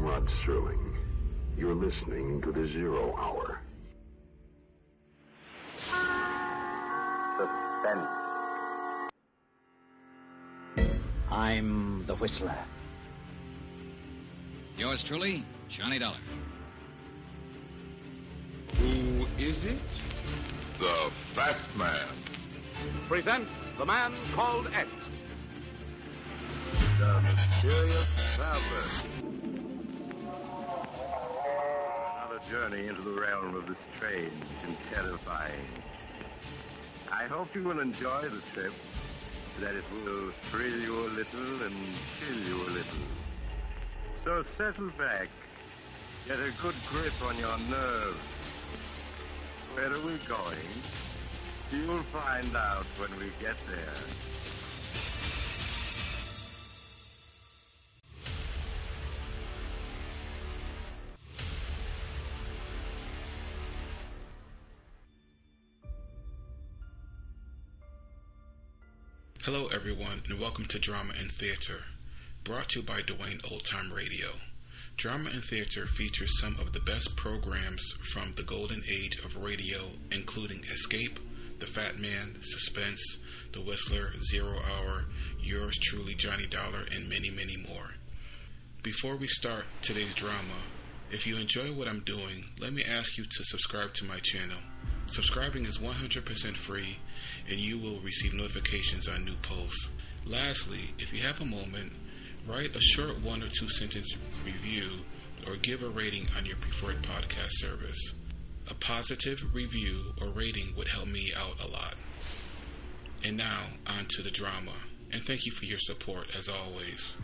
Rod Serling. You're listening to the Zero Hour. Suspense. I'm the Whistler. Yours truly, Johnny Dollar. Who is it? The Fat Man. Present The Man Called X. The Mysterious Traveler. Another journey into the realm of the strange and terrifying. I hope you will enjoy the trip, that it will thrill you a little and chill you a little. So settle back, get a good grip on your nerves. Where are we going? You'll find out when we get there. Hello everyone, and welcome to Drama and Theater, brought to you by Duane Old Time Radio. Drama and Theater features some of the best programs from the golden age of radio, including Escape, The Fat Man, Suspense, The Whistler, Zero Hour, Yours Truly, Johnny Dollar, and many, many more. Before we start today's drama, if you enjoy what I'm doing, let me ask you to subscribe to my channel. Subscribing is 100% free, and you will receive notifications on new posts. Lastly, if you have a moment, write a short 1 or 2 sentence review or give a rating on your preferred podcast service. A positive review or rating would help me out a lot. And now, on to the drama, and thank you for your support as always.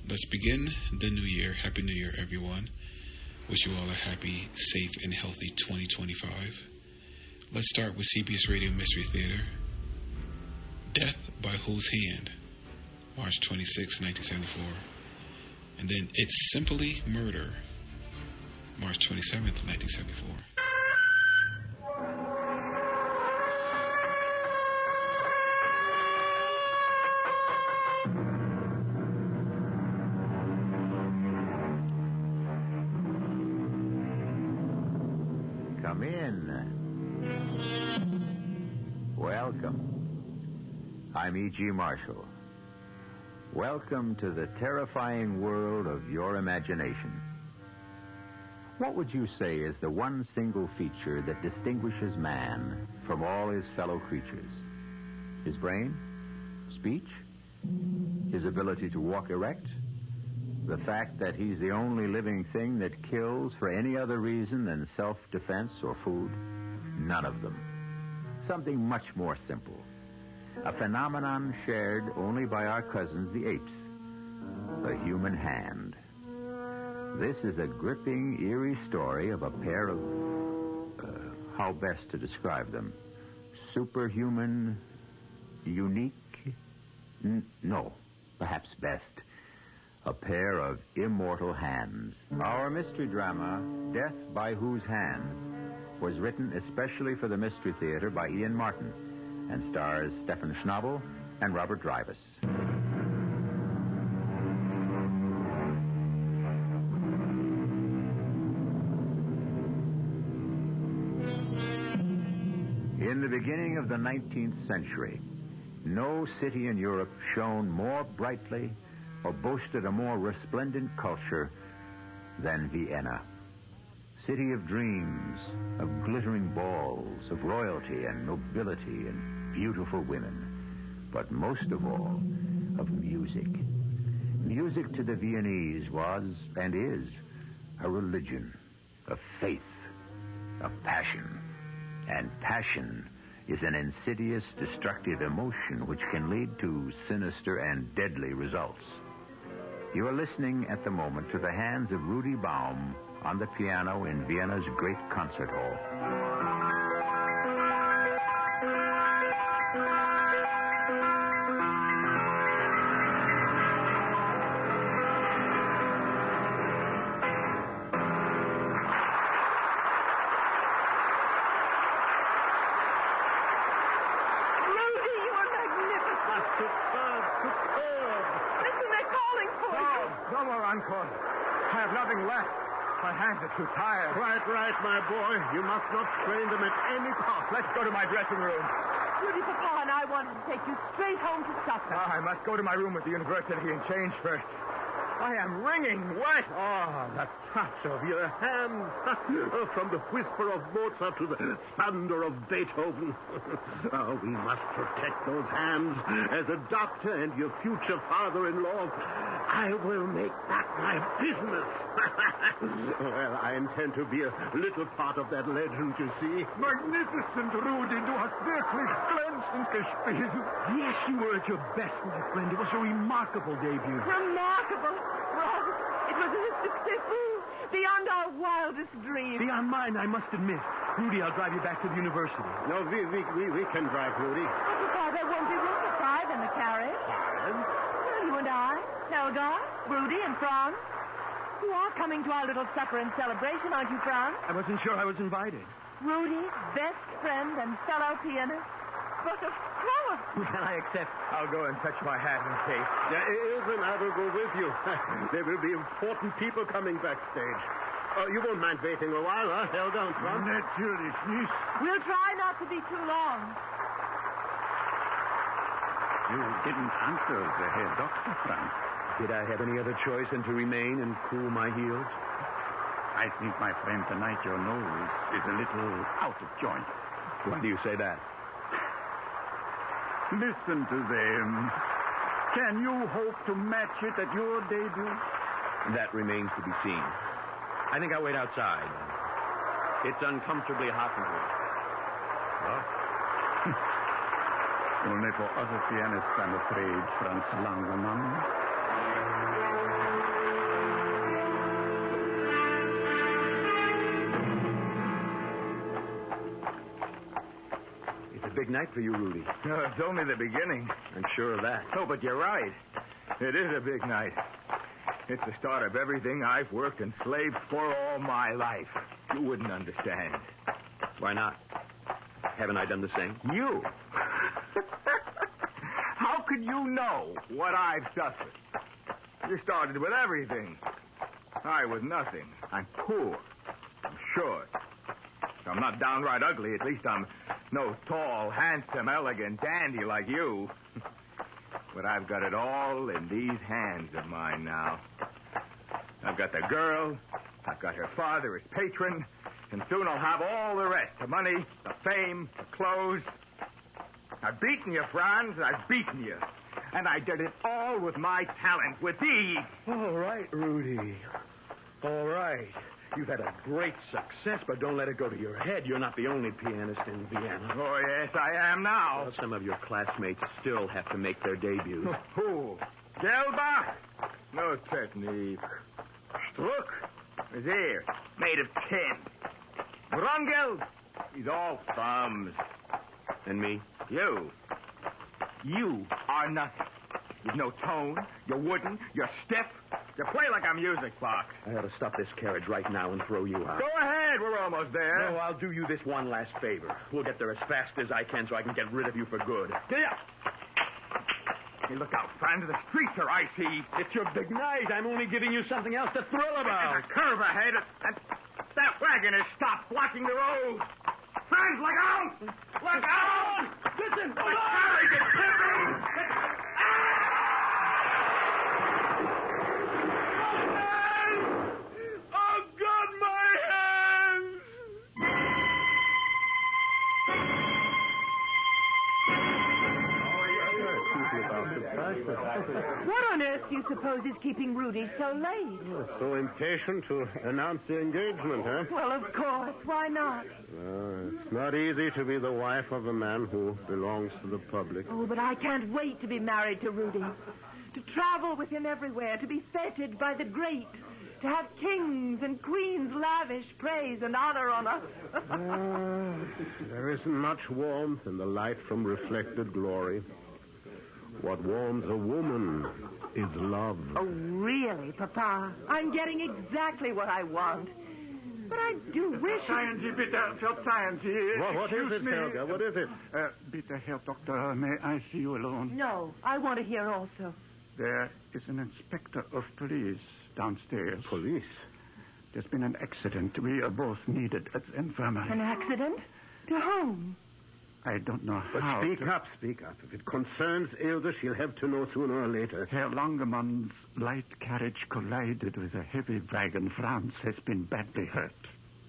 Let's begin the new year. Happy New Year, everyone. Wish you all a happy, safe, and healthy 2025. Let's start with CBS Radio Mystery Theater. Death by Whose Hand? March 26, 1974. And then It's Simply Murder, March 27th, 1974. Come in. Welcome. I'm E.G. Marshall. Welcome to the terrifying world of your imagination. What would you say is the one single feature that distinguishes man from all his fellow creatures? His brain? Speech? His ability to walk erect? The fact that he's the only living thing that kills for any other reason than self-defense or food? None of them. Something much more simple. A phenomenon shared only by our cousins, the apes. The human hand. This is a gripping, eerie story of a pair of... how best to describe them? Superhuman... unique... no, perhaps best. A pair of immortal hands. Our mystery drama, Death by Whose Hands, was written especially for the Mystery Theater by Ian Martin and stars Stefan Schnabel and Robert Drivus. In the beginning of the 19th century, no city in Europe shone more brightly or boasted a more resplendent culture than Vienna. City of dreams, of glittering balls, of royalty and nobility and beautiful women, but most of all, of music. Music to the Viennese was, and is, a religion, a faith, a passion. And passion is an insidious, destructive emotion which can lead to sinister and deadly results. You are listening at the moment to the hands of Rudy Baum on the piano in Vienna's great concert hall. Listen, they're calling for you. encore. I have nothing left. My hands are too tired. Right, my boy. You must not strain them at any cost. Let's go to my dressing room. Rudy, Papa and I wanted to take you straight home to supper. I must go to my room at the university and change first. I am wringing wet. Oh, the touch of your hands. From the whisper of Mozart to the thunder of Beethoven. Oh, we must protect those hands. As a doctor and your future father-in-law, I will make that my business. Well, I intend to be a little part of that legend, you see. Magnificent, Rudy. Du hast wirklich glänzend gespielt. Yes, you were at your best, my friend. It was a remarkable debut. Remarkable. Well, it was a success beyond our wildest dreams. Beyond mine, I must admit. Rudy, I'll drive you back to the university. No, we can drive, Rudy. Oh, Papa, there won't be room for 5 in the carriage. Well, you and I, Helga, Rudy, and Franz. You are coming to our little supper and celebration, aren't you, Franz? I wasn't sure I was invited. Rudy, best friend and fellow pianist. But of course. Can I accept? I'll go and fetch my hat and cape. Even I will go with you. There will be important people coming backstage. You won't mind waiting a while, huh? Helga and Franz? Natürlich nicht. We'll try not to be too long. You didn't answer the Herr Doctor, Franz. Did I have any other choice than to remain and cool my heels? I think, my friend, tonight your nose is a little out of joint. Why do you say that? Listen to them. Can you hope to match it at your debut? That remains to be seen. I think I'll wait outside. It's uncomfortably hot in here. Only for other pianists, I'm afraid, Franz Langemann. Big night for you, Rudy. No, it's only the beginning. I'm sure of that. Oh, but you're right. It is a big night. It's the start of everything I've worked and slaved for all my life. You wouldn't understand. Why not? Haven't I done the same? You? How could you know what I've suffered? You started with everything. I with nothing. I'm poor. I'm short. I'm not downright ugly. At least I'm no tall, handsome, elegant dandy like you. But I've got it all in these hands of mine now. I've got the girl. I've got her father as patron. And soon I'll have all the rest. The money, the fame, the clothes. I've beaten you, Franz. I've beaten you. And I did it all with my talent, with thee. All right, Rudy. All right. You've had a great success, but don't let it go to your head. You're not the only pianist in Vienna. Oh, yes, I am now. Well, some of your classmates still have to make their debuts. Who? Gelbach? No technique. Struck is here, made of tin. Brungel, he's all thumbs. And me? You are nothing. You've no tone, you're wooden, you're stiff. You play like a music box. I ought to stop this carriage right now and throw you out. Go ahead, we're almost there. No, I'll do you this one last favor. We'll get there as fast as I can so I can get rid of you for good. Yeah. Hey, look out, Franz. The streets are icy. It's your big night. I'm only giving you something else to thrill about. There's a curve ahead. That wagon has stopped blocking the road. Franz, look out! Look out! Listen! The carriage is tipping! What on earth do you suppose is keeping Rudy so late? So impatient to announce the engagement, huh? Well, of course. Why not? It's not easy to be the wife of a man who belongs to the public. Oh, but I can't wait to be married to Rudy. To travel with him everywhere, to be feted by the great, to have kings and queens lavish praise and honor on us. There isn't much warmth in the light from reflected glory. What warms a woman is love. Oh, really, Papa? I'm getting exactly what I want. But I do wish... Seien Sie bitte, verzeihen Sie. What is it, Helga? What is it? Bitte, Herr Doctor, may I see you alone? No, I want to hear also. There is an inspector of police downstairs. Police? There's been an accident. We are both needed at the infirmary. An accident? To whom? I don't know But how. Speak up. If it concerns Ilse, she'll have to know sooner or later. Herr Longemann's light carriage collided with a heavy wagon. Franz has been badly hurt.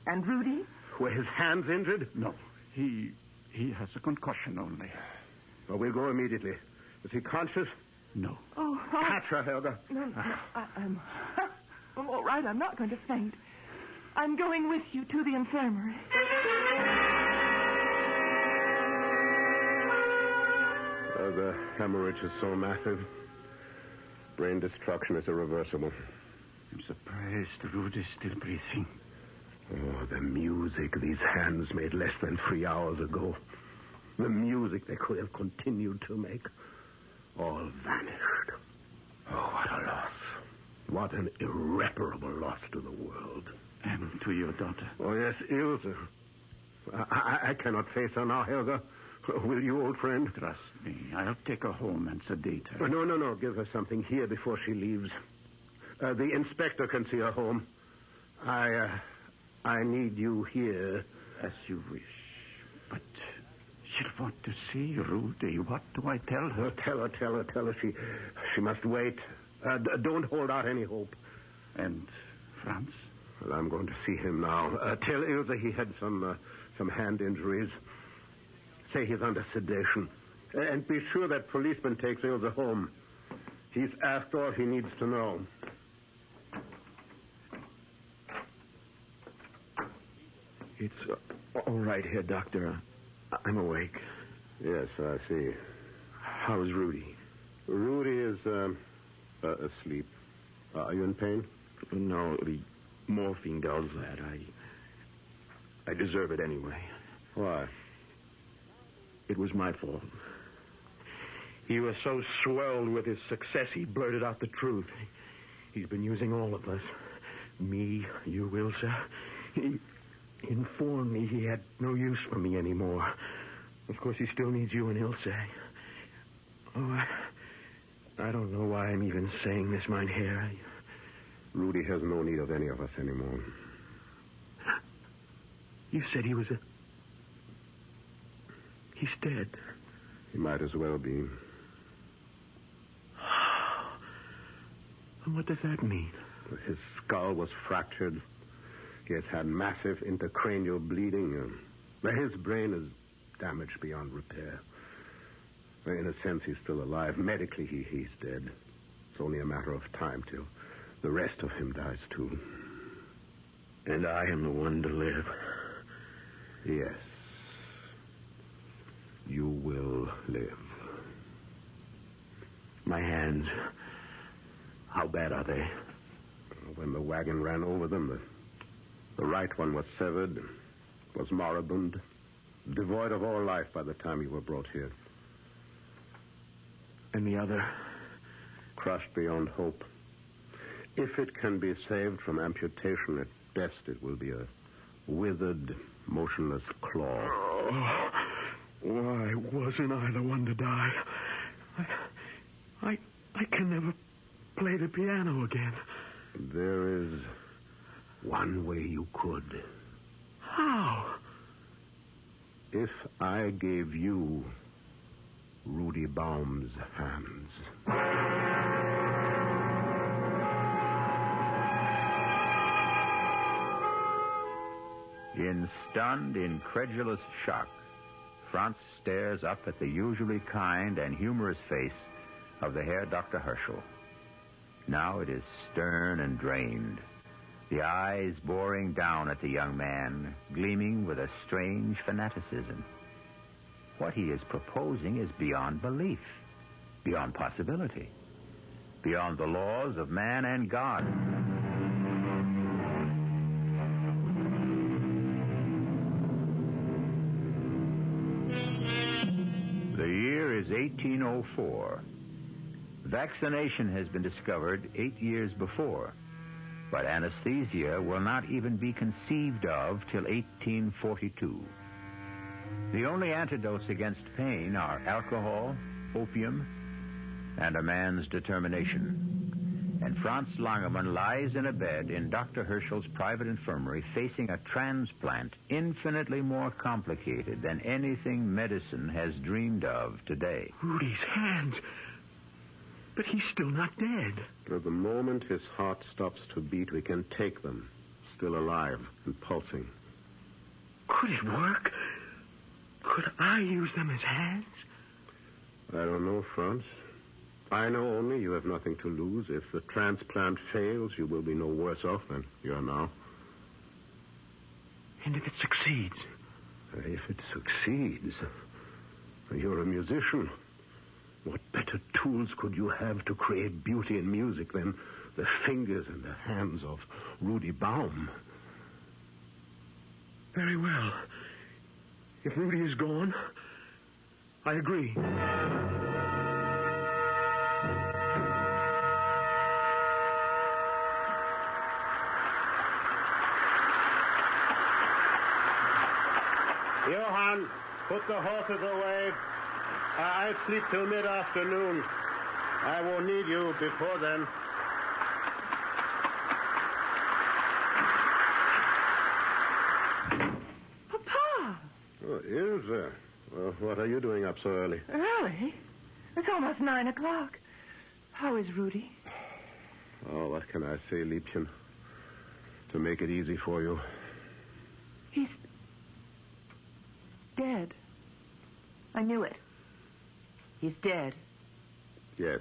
And Rudy? Were his hands injured? No. He has a concussion only. Well, we'll go immediately. Is he conscious? No. Oh. Catch her, Helga. No, I'm all right. I'm not going to faint. I'm going with you to the infirmary. The hemorrhage is so massive. Brain destruction is irreversible. I'm surprised Rudy's still breathing. Oh, the music these hands made less than 3 hours ago. The music they could have continued to make. All vanished. Oh, what a loss. What an irreparable loss to the world. And to your daughter. Oh, yes, Ilse. I cannot face her now, Helga. Will you, old friend? Trust me. I'll take her home and sedate her. No. Give her something here before she leaves. The inspector can see her home. I need you here. As you wish. But she'll want to see Rudy. What do I tell her? Tell her. She must wait. Don't hold out any hope. And Franz? Well, I'm going to see him now. Tell Ilse he had some hand injuries. Say he's under sedation. And be sure that policeman takes Ilse home. He's asked all he needs to know. It's all right here, Doctor. I'm awake. Yes, I see. How's Rudy? Rudy is asleep. Are you in pain? No, the morphine does that. I deserve it anyway. Why? It was my fault. He was so swelled with his success, he blurted out the truth. He's been using all of us. Me, you, Ilse. He informed me he had no use for me anymore. Of course, he still needs you and Ilse. Oh, I don't know why I'm even saying this, mein Herr. Rudy has no need of any of us anymore. You said he was He's dead. He might as well be. What does that mean? His skull was fractured. He has had massive intracranial bleeding. His brain is damaged beyond repair. In a sense, he's still alive. Medically, he's dead. It's only a matter of time till the rest of him dies, too. And I am the one to live. Yes. You will live. My hands, how bad are they? When the wagon ran over them, the right one was severed, was moribund, devoid of all life by the time you were brought here. And the other? Crushed beyond hope. If it can be saved from amputation, at best it will be a withered, motionless claw. Oh, why wasn't I the one to die? I can never play the piano again. There is one way you could. How? If I gave you Rudy Baum's hands. In stunned, incredulous shock, Franz stares up at the usually kind and humorous face of the Herr Dr. Herschel. Now it is stern and drained, the eyes boring down at the young man, gleaming with a strange fanaticism. What he is proposing is beyond belief, beyond possibility, beyond the laws of man and God. The year is 1804. Vaccination has been discovered 8 years before, but anesthesia will not even be conceived of till 1842. The only antidotes against pain are alcohol, opium, and a man's determination. And Franz Langerman lies in a bed in Dr. Herschel's private infirmary facing a transplant infinitely more complicated than anything medicine has dreamed of today. Rudy's hands. But he's still not dead. At the moment his heart stops to beat, we can take them, still alive and pulsing. Could it work? Could I use them as hands? I don't know, Franz. I know only you have nothing to lose. If the transplant fails, you will be no worse off than you are now. And if it succeeds? If it succeeds, you're a musician. What better tools could you have to create beauty in music than the fingers and the hands of Rudy Baum? Very well. If Rudy is gone, I agree. Johann, put the horses away. I'll sleep till mid-afternoon. I won't need you before then. Papa! Oh, Ilse. Well, what are you doing up so early? Early? It's almost 9 o'clock. How is Rudy? Oh, what can I say, Liebchen? To make it easy for you. He's dead. I knew it. He's dead. Yes.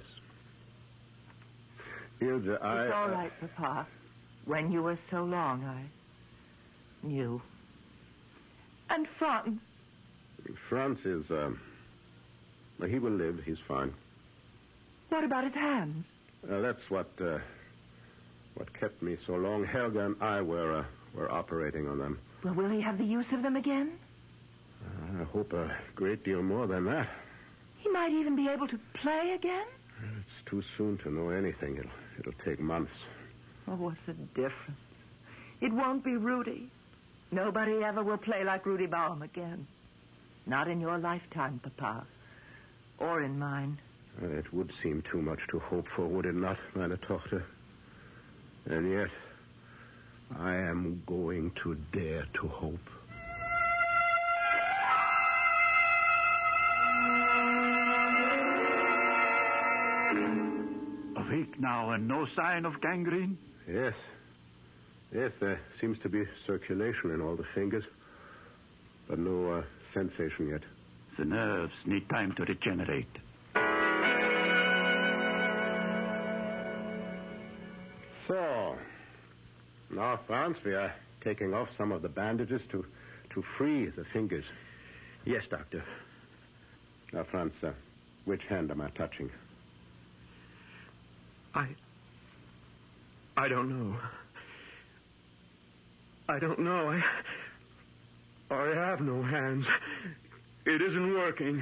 Ilse, It's all right, Papa. When you were so long, I knew. And Franz? Franz is, well, he will live. He's fine. What about his hands? That's what kept me so long. Helga and I were operating on them. Well, will he have the use of them again? I hope a great deal more than that. He might even be able to play again? It's too soon to know anything. It'll take months. Oh, what's the difference? It won't be Rudy. Nobody ever will play like Rudy Baum again. Not in your lifetime, Papa. Or in mine. It would seem too much to hope for, would it not, meine Tochter? And yet, I am going to dare to hope. Awake now and no sign of gangrene? Yes. Yes, there seems to be circulation in all the fingers, but no sensation yet. The nerves need time to regenerate. So, now, Franz, we are taking off some of the bandages to free the fingers. Yes, Doctor. Now, Franz, which hand am I touching? I don't know. I don't know. I have no hands. It isn't working.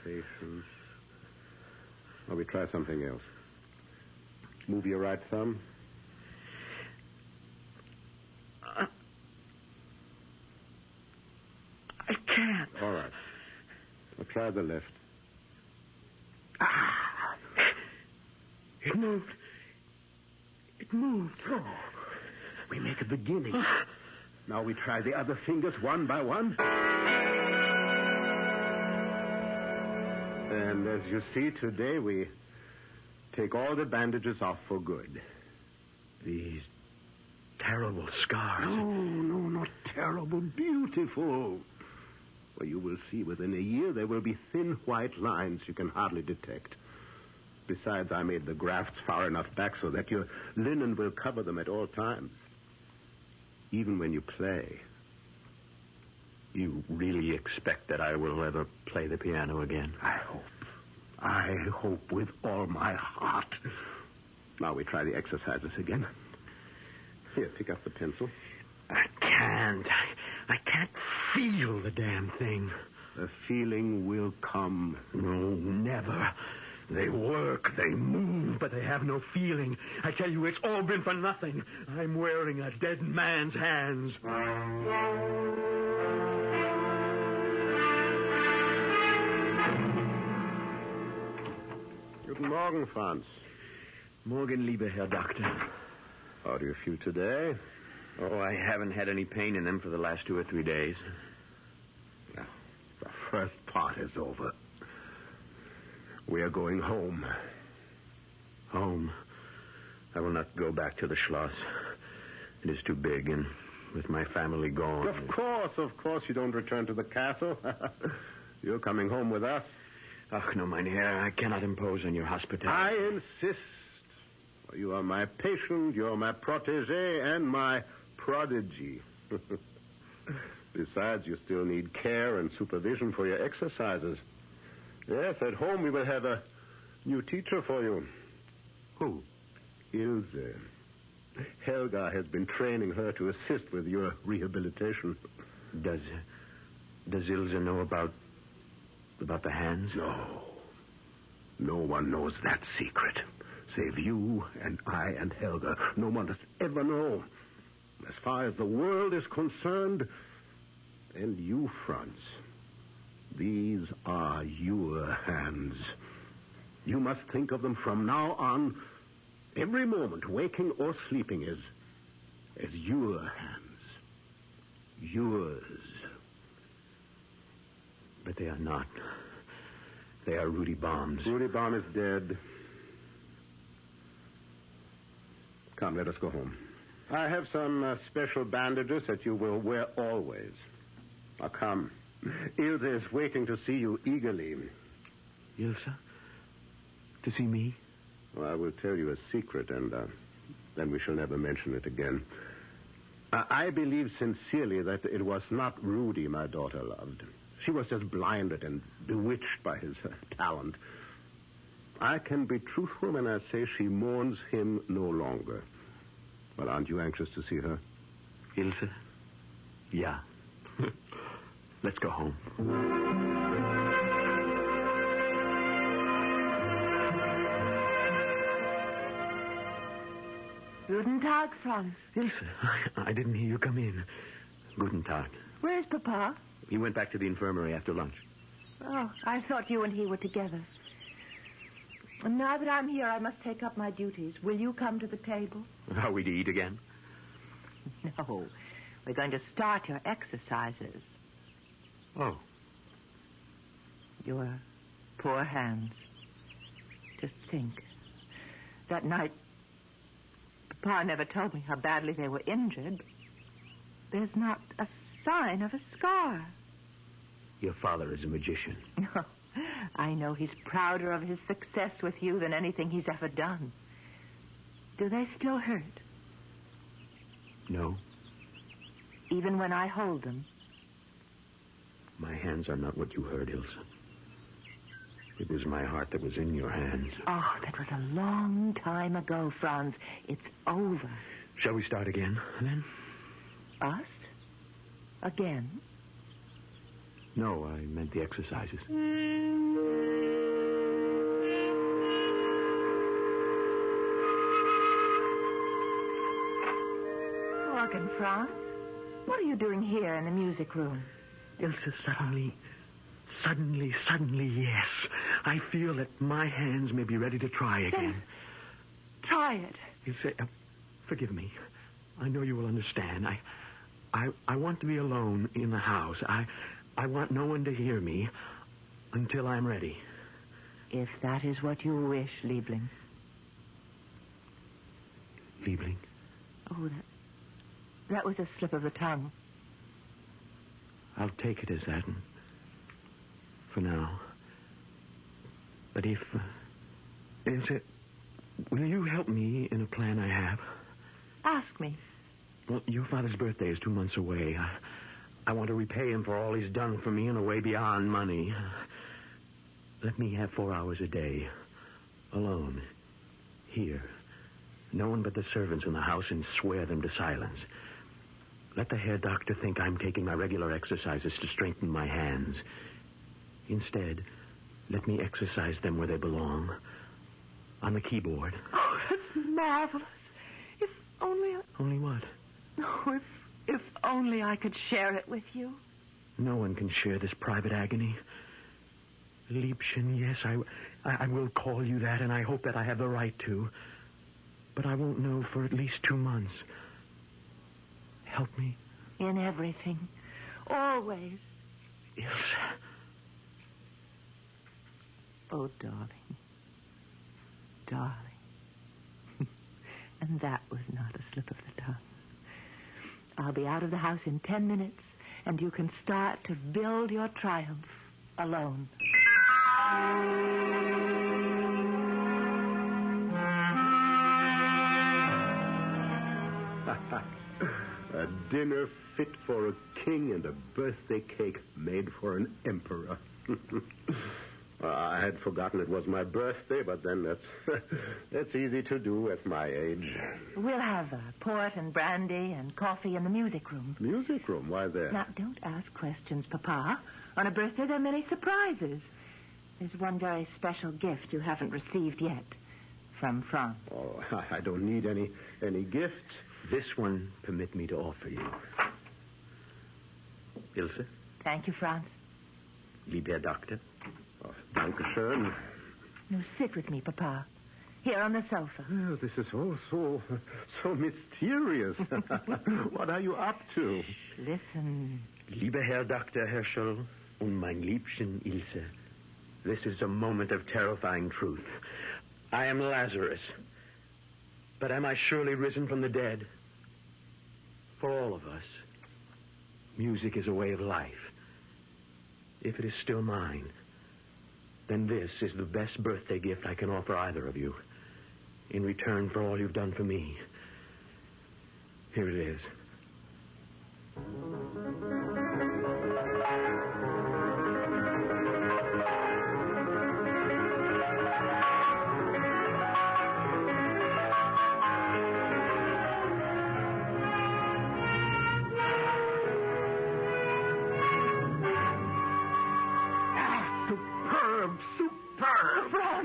Patience. Well, we try something else. Move your right thumb. I can't. All right. Well, try the left. It moved. It moved. Oh. We make a beginning. Now we try the other fingers one by one. And as you see, today we take all the bandages off for good. These terrible scars. No, not terrible. Beautiful. Well, you will see within a year there will be thin white lines you can hardly detect. Besides, I made the grafts far enough back so that your linen will cover them at all times. Even when you play. You really expect that I will ever play the piano again? I hope with all my heart. Now we try the exercises again. Here, pick up the pencil. I can't. I can't feel the damn thing. The feeling will come. No, never. They work, they move, but they have no feeling. I tell you, it's all been for nothing. I'm wearing a dead man's hands. Guten Morgen, Franz. Morgen, liebe Herr Doctor. How do you feel today? Oh, I haven't had any pain in them for the last 2 or 3 days. Well, the first part is over. We are going home. Home? I will not go back to the Schloss. It is too big, and with my family gone... Of course you don't return to the castle. You're coming home with us. Ach, no, Mynheer, I cannot impose on your hospitality. I insist. You are my patient, you're my protege, and my prodigy. Besides, you still need care and supervision for your exercises. Yes, at home we will have a new teacher for you. Who? Ilse. Helga has been training her to assist with your rehabilitation. Does Ilse know about the hands? No. No one knows that secret. Save you and I and Helga. No one does ever know. As far as the world is concerned, and you, Franz, these are your hands. You must think of them from now on, every moment, waking or sleeping, as your hands. Yours. But they are not. They are Rudy Baum's. Rudy Baum is dead. Come, let us go home. I have some special bandages that you will wear always. Now, come. Ilse is waiting to see you eagerly. Ilse? To see me? Well, I will tell you a secret, and then we shall never mention it again. I believe sincerely that it was not Rudy my daughter loved. She was just blinded and bewitched by his talent. I can be truthful when I say she mourns him no longer. Well, aren't you anxious to see her? Ilse? Yeah. Let's go home. Guten Tag, Franz. Ilse, I didn't hear you come in. Guten Tag. Where's Papa? He went back to the infirmary after lunch. Oh, I thought you and he were together. And now that I'm here, I must take up my duties. Will you come to the table? Are we to eat again? No. We're going to start your exercises. Oh. Your poor hands. Just think. That night, Papa never told me how badly they were injured. There's not a sign of a scar. Your father is a magician. No. I know he's prouder of his success with you than anything he's ever done. Do they still hurt? No. Even when I hold them? My hands are not what you heard, Ilse. It was my heart that was in your hands. Oh, that was a long time ago, Franz. It's over. Shall we start again, then? Us? Again? No, I meant the exercises. Morgen, Franz. What are you doing here in the music room? Ilse, suddenly, yes. I feel that my hands may be ready to try again. Then try it. Ilse, forgive me. I know you will understand. I want to be alone in the house. I want no one to hear me until I'm ready. If that is what you wish, Liebling. Liebling? Oh, that was a slip of the tongue. I'll take it as that for now. But if will you help me in a plan I have? Ask me. Well, your father's birthday is 2 months away. I want to repay him for all he's done for me in a way beyond money. Let me have 4 hours a day. Alone. Here. No one but the servants in the house, and swear them to silence. Let the Herr Doctor think I'm taking my regular exercises to strengthen my hands. Instead, let me exercise them where they belong. On the keyboard. Oh, that's marvelous. If only... Only what? Oh, if only I could share it with you. No one can share this private agony. Liebchen, yes, I will call you that, and I hope that I have the right to. But I won't know for at least 2 months. Help me. In everything. Always. Ilse. Oh, darling. Darling. And that was not a slip of the tongue. I'll be out of the house in 10 minutes, and you can start to build your triumph alone. A dinner fit for a king and a birthday cake made for an emperor. I had forgotten it was my birthday, but then that's easy to do at my age. We'll have port and brandy and coffee in the music room. Music room? Why there? Now, don't ask questions, Papa. On a birthday, there are many surprises. There's one very special gift you haven't received yet. From France. Oh, I don't need any gift. This one, permit me to offer you. Ilse? Thank you, Franz. Lieber Doctor. Oh, danke schön. No, sit with me, Papa. Here on the sofa. Oh, this is all so mysterious. What are you up to? Shh, listen. Lieber Herr Dr. Herschel und mein Liebchen Ilse, this is a moment of terrifying truth. I am Lazarus, but am I surely risen from the dead? For all of us, music is a way of life. If it is still mine, then this is the best birthday gift I can offer either of you. In return for all you've done for me. Here it is.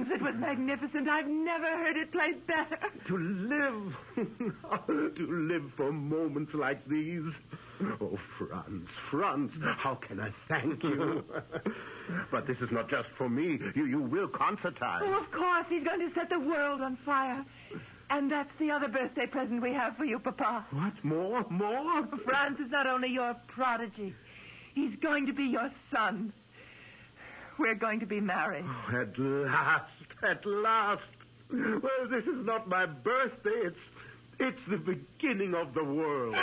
It was magnificent. I've never heard it played better. To live for moments like these. Oh, Franz, how can I thank you? But this is not just for me. You will concertize. Oh, of course. He's going to set the world on fire. And that's the other birthday present we have for you, Papa. What? More? Franz is not only your prodigy. He's going to be your son. We're going to be married. Oh, at last. Well, this is not my birthday. It's the beginning of the world.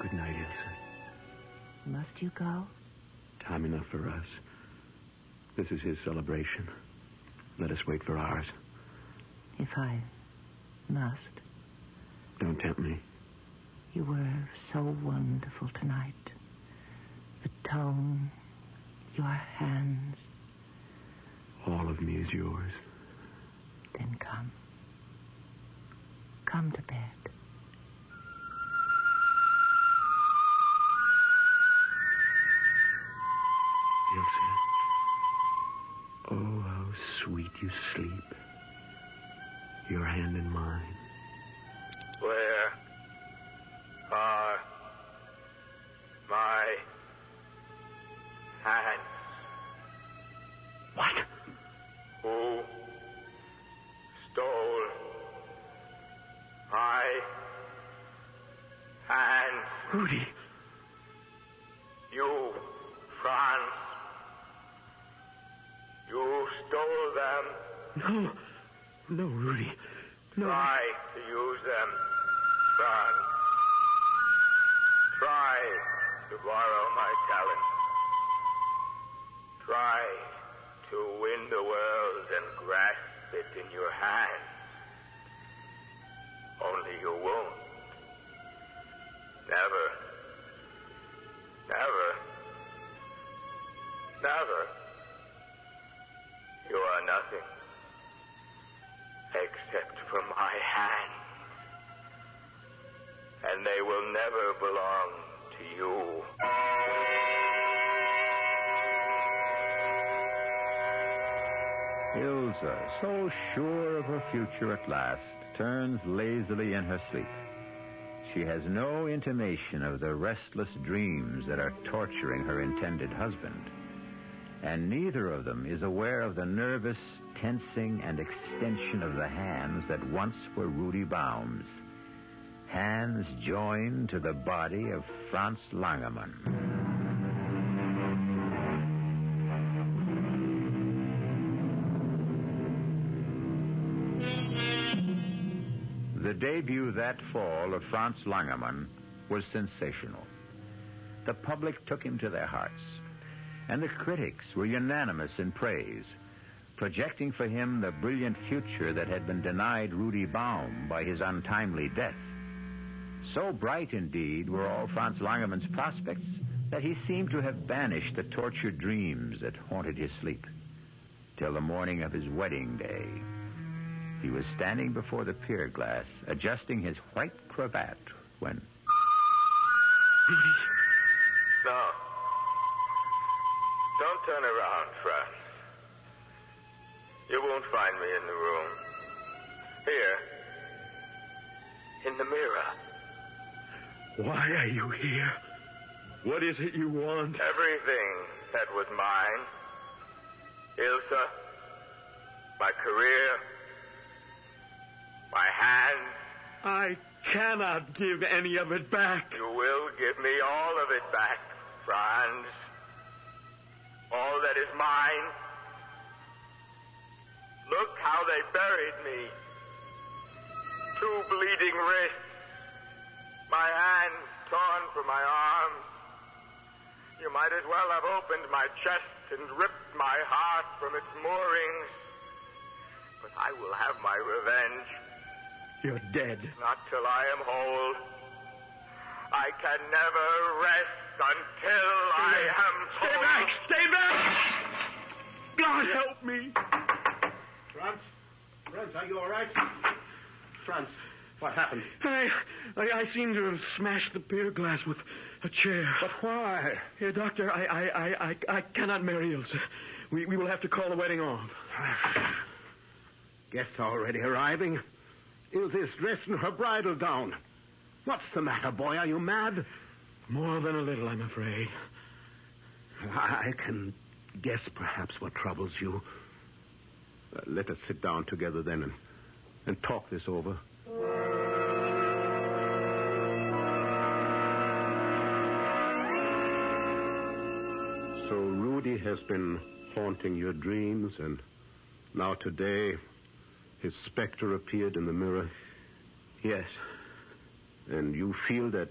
Good night, Ilse. Must you go? Time enough for us. This is his celebration. Let us wait for ours. If I must. Don't tempt me. You were so wonderful tonight. The tone, your hands. All of me is yours. Then come. Come to bed. Ilse. Oh, how sweet you sleep. Your hand in mine. Where are my hands? What? Who stole my hands? Rudy. You, Franz. You stole them. No, Rudy. No. Try to use them, Franz. Try to borrow my talent. Try to win the world and grasp it in your hands. Only you won't. Never. Never. Never. You are nothing except for my hands. And they will never belong to you. Ilse, so sure of her future at last, turns lazily in her sleep. She has no intimation of the restless dreams that are torturing her intended husband. And neither of them is aware of the nervous tensing and extension of the hands that once were Rudy Baum's. Hands joined to the body of Franz Langermann. The debut that fall of Franz Langermann was sensational. The public took him to their hearts, and the critics were unanimous in praise, projecting for him the brilliant future that had been denied Rudy Baum by his untimely death. So bright, indeed, were all Franz Langermann's prospects that he seemed to have banished the tortured dreams that haunted his sleep. Till the morning of his wedding day, he was standing before the pier glass, adjusting his white cravat, when... No. Don't turn around, Franz. You won't find me in the room. Here. In the mirror. Why are you here? What is it you want? Everything that was mine. Ilsa. My career. My hands. I cannot give any of it back. You will give me all of it back, Franz. All that is mine. Look how they buried me. 2 bleeding wrists. My hands torn from my arms. You might as well have opened my chest and ripped my heart from its moorings. But I will have my revenge. You're dead. Not till I am whole. I can never rest until I am whole. Stay back! Stay back! God help me! Franz? Franz, are you all right? Franz, what happened? I seem to have smashed the pier glass with a chair. But why? Here, Doctor, I cannot marry Ilsa. We will have to call the wedding off. Guests already arriving. Ilsa is dressed in her bridal gown. What's the matter, boy? Are you mad? More than a little, I'm afraid. I can guess perhaps what troubles you. Let us sit down together then and talk this over. So Rudy has been haunting your dreams, and now today his specter appeared in the mirror? Yes. And you feel that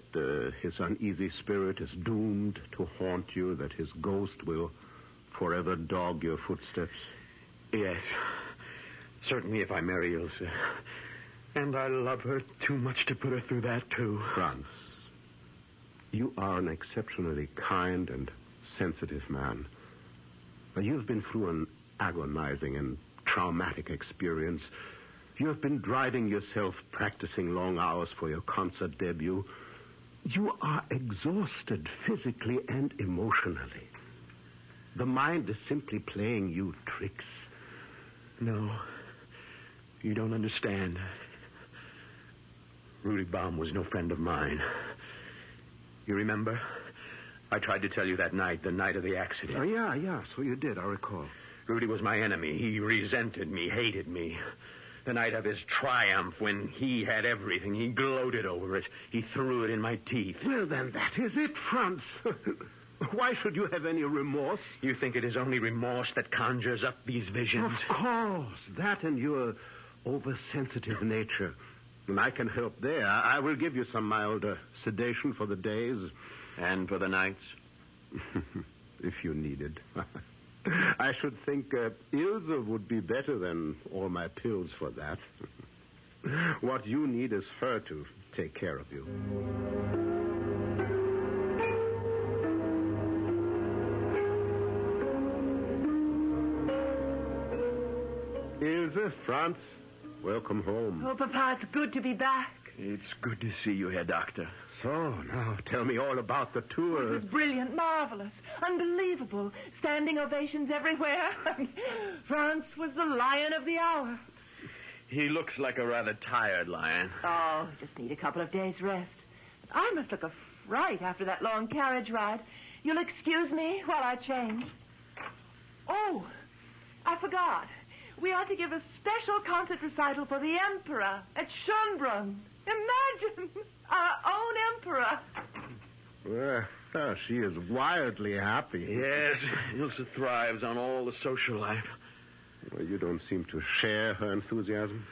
his uneasy spirit is doomed to haunt you, that his ghost will forever dog your footsteps? Yes. Certainly if I marry Ilsa. And I love her too much to put her through that, too. Franz, you are an exceptionally kind and sensitive man. Now, you've been through an agonizing and traumatic experience. You have been driving yourself, practicing long hours for your concert debut. You are exhausted physically and emotionally. The mind is simply playing you tricks. No, you don't understand. Rudy Baum was no friend of mine. You remember? I tried to tell you that night, the night of the accident. Oh, yeah, so you did, I recall. Rudy was my enemy. He resented me, hated me. The night of his triumph, when he had everything, he gloated over it. He threw it in my teeth. Well, then, that is it, Franz. Why should you have any remorse? You think it is only remorse that conjures up these visions? Of course. That and your oversensitive nature. And I can help there. I will give you some mild sedation for the days. And for the nights? If you need it. I should think Ilsa would be better than all my pills for that. What you need is her to take care of you. Ilsa, Franz, welcome home. Oh, Papa, it's good to be back. It's good to see you here, Doctor. So, now, tell me all about the tour. It was brilliant, marvelous, unbelievable. Standing ovations everywhere. France was the lion of the hour. He looks like a rather tired lion. Oh, just need a couple of days' rest. I must look a fright after that long carriage ride. You'll excuse me while I change. Oh, I forgot. We are to give a special concert recital for the Emperor at Schönbrunn. Imagine, our own Emperor. Well, she is wildly happy. Yes, Ilse thrives on all the social life. Well, you don't seem to share her enthusiasm.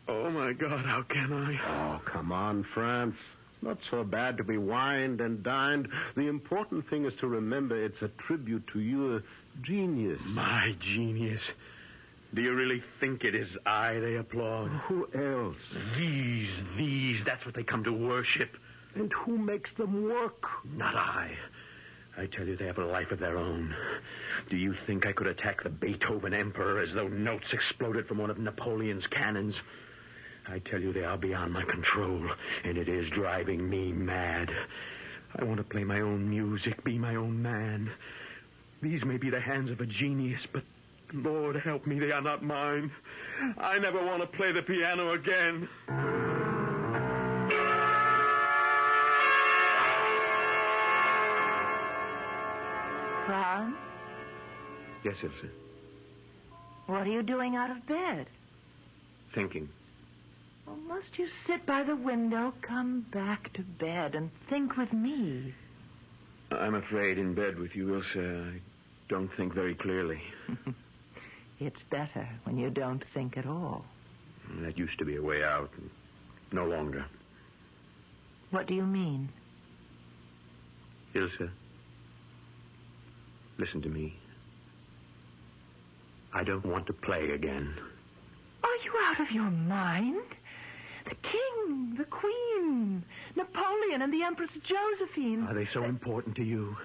Oh, my God, how can I? Oh, come on, Franz. It's not so bad to be wined and dined. The important thing is to remember it's a tribute to your genius. My genius? Do you really think it is I they applaud? Who else? These. That's what they come to worship. And who makes them work? Not I. I tell you, they have a life of their own. Do you think I could attack the Beethoven Emperor as though notes exploded from one of Napoleon's cannons? I tell you, they are beyond my control, and it is driving me mad. I want to play my own music, be my own man. These may be the hands of a genius, but Lord help me, they are not mine. I never want to play the piano again. Franz? Yes, Ilse. What are you doing out of bed? Thinking. Well, must you sit by the window, come back to bed, and think with me? I'm afraid in bed with you, Ilse, I don't think very clearly. It's better when you don't think at all. That used to be a way out. No longer. What do you mean? Ilse, listen to me. I don't want to play again. Are you out of your mind? The king, the queen, Napoleon, and the Empress Josephine. Are they so important to you?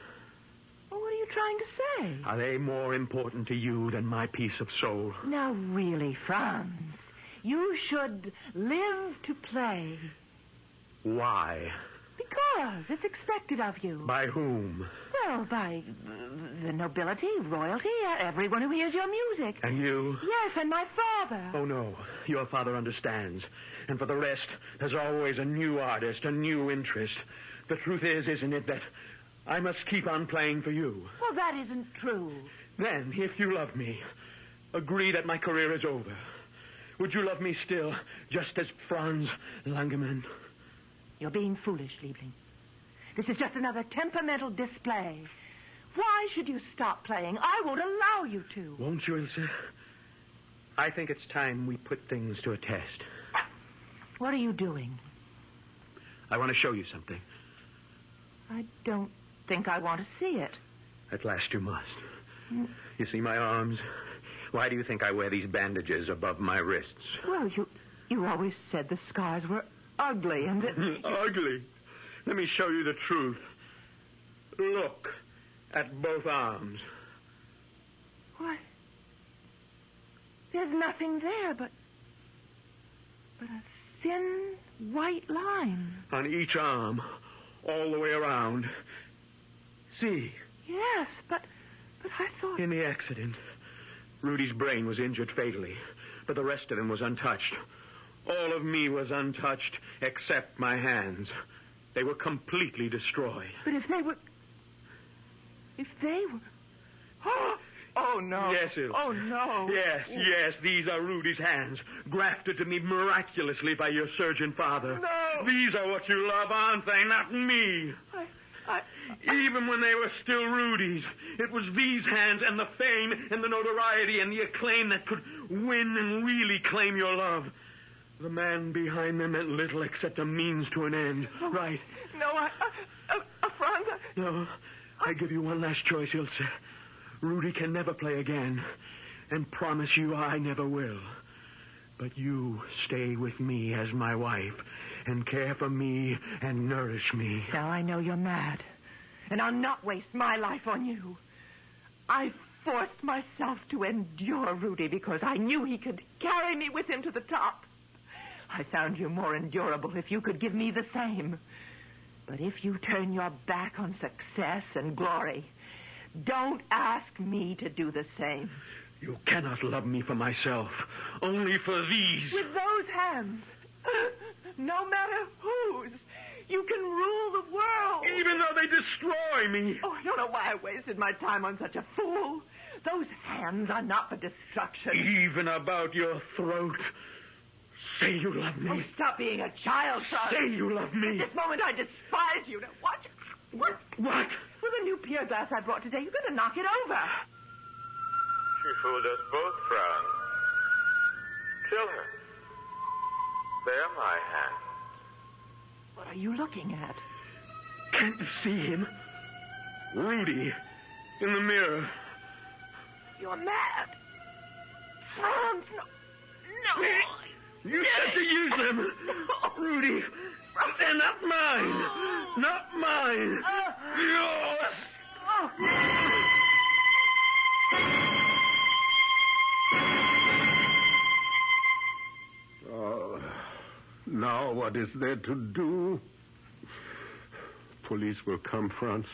Well, what are you trying to say? Are they more important to you than my peace of soul? Now, really, Franz, you should live to play. Why? Because it's expected of you. By whom? Well, by the nobility, royalty, everyone who hears your music. And you? Yes, and my father. Oh, no. Your father understands. And for the rest, there's always a new artist, a new interest. The truth is, isn't it, that I must keep on playing for you? Well, that isn't true. Then, if you love me, agree that my career is over. Would you love me still, just as Franz Langemann? You're being foolish, Liebling. This is just another temperamental display. Why should you stop playing? I won't allow you to. Won't you, Ilse? I think it's time we put things to a test. What are you doing? I want to show you something. I don't think I want to see it. At last you must. You see my arms? Why do you think I wear these bandages above my wrists? Well, you always said the scars were ugly and... Ugly? Let me show you the truth. Look at both arms. What? There's nothing there but a thin white line. On each arm, all the way around. See? Yes, but I thought... In the accident, Rudy's brain was injured fatally, but the rest of him was untouched. All of me was untouched, except my hands. They were completely destroyed. But if they were... Oh, no. Yes, Ilse. Oh, no. Yes, these are Rudy's hands, grafted to me miraculously by your surgeon father. No. These are what you love, aren't they? Not me. Even when they were still Rudy's, it was these hands and the fame and the notoriety and the acclaim that could win and really claim your love. The man behind them meant little except a means to an end. Oh, right. No, Franz... No, I give you one last choice, Ilse. Rudy can never play again, and promise you I never will. But you stay with me as my wife, and care for me and nourish me. Now I know you're mad, and I'll not waste my life on you. I forced myself to endure Rudy because I knew he could carry me with him to the top. I found you more endurable if you could give me the same. But if you turn your back on success and glory, don't ask me to do the same. You cannot love me for myself, only for these. With those hands, no matter whose, you can rule the world. Even though They destroy me. Oh, I don't know why I wasted my time on such a fool. Those hands are not for destruction. Even about your throat. Say you love me. Oh, stop being a child, son. Say you love me. At this moment, I despise you. Now, watch. What? What? With the new pier glass I brought today, you're going to knock it over. She fooled us both, Franz. Kill her. They're my hands. What are you looking at? Can't you see him? Rudy. In the mirror. You're mad. Franz, no. No. You said to use them. Rudy. They're not mine. Not mine. Yours. Now what is there to do? Police will come, Franz.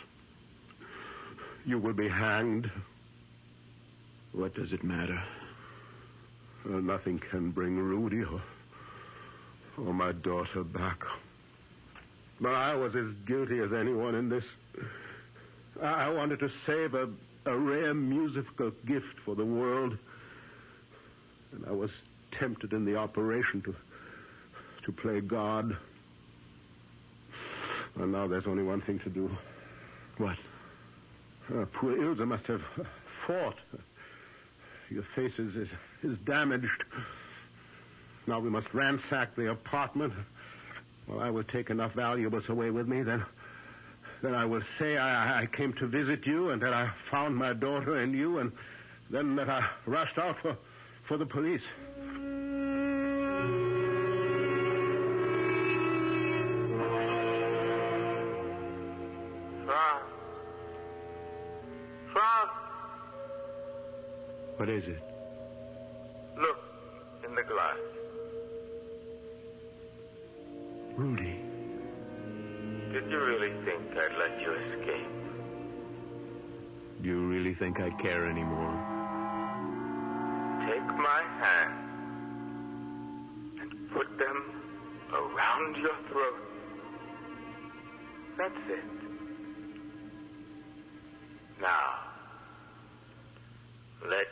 You will be hanged. What does it matter? Nothing can bring Rudy or my daughter back. But I was as guilty as anyone in this. I wanted to save a rare musical gift for the world. And I was tempted in the operation to play God. And now there's only one thing to do. What? Poor Ilse must have fought. Your face is damaged. Now we must ransack the apartment. Well, I will take enough valuables away with me, then I will say I came to visit you and that I found my daughter and you, and then that I rushed out for the police. What is it? Look, in the glass. Rudy. Did you really think I'd let you escape? Do you really think I care anymore? Take my hand and put them around your throat. That's it. Now, let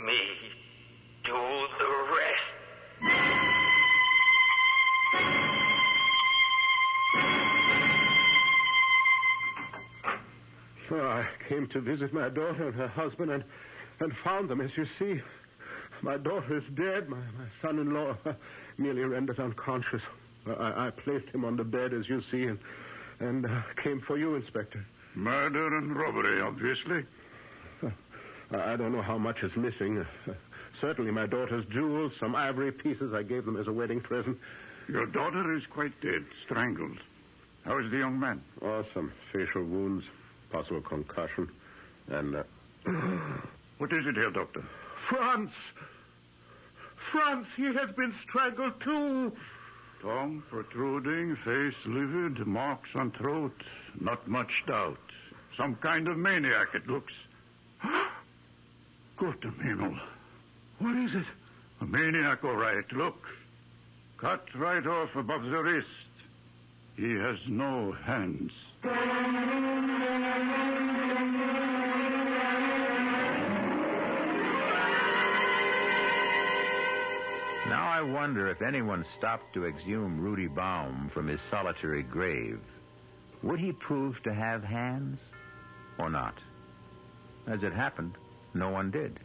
me do the rest. So I came to visit my daughter and her husband and found them, as you see. My daughter is dead. My son-in-law nearly rendered unconscious. I placed him on the bed, as you see, and came for you, Inspector. Murder and robbery, obviously. I don't know how much is missing. Certainly my daughter's jewels, some ivory pieces. I gave them as a wedding present. Your daughter is quite dead, strangled. How is the young man? Oh, some facial wounds, possible concussion, and... What is it here, Doctor? Franz! Franz, he has been strangled, too. Tongue protruding, face livid, marks on throat. Not much doubt. Some kind of maniac, it looks. Gott im Himmel. What is it? A maniac, all right. Look. Cut right off above the wrist. He has no hands. Now I wonder if anyone stopped to exhume Rudy Baum from his solitary grave. Would he prove to have hands or not? As it happened, no one did.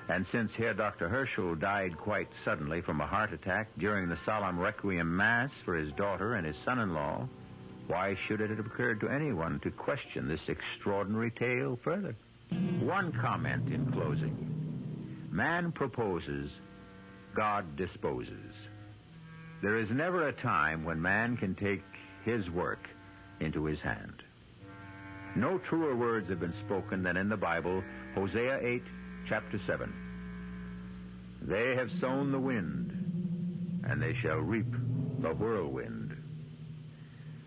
And since Herr Dr. Herschel died quite suddenly from a heart attack during the solemn requiem mass for his daughter and his son-in-law, why should it have occurred to anyone to question this extraordinary tale further? One comment in closing. Man proposes, God disposes. There is never a time when man can take his work into his hand. No truer words have been spoken than in the Bible, Hosea 8, chapter 7. They have sown the wind, and they shall reap the whirlwind.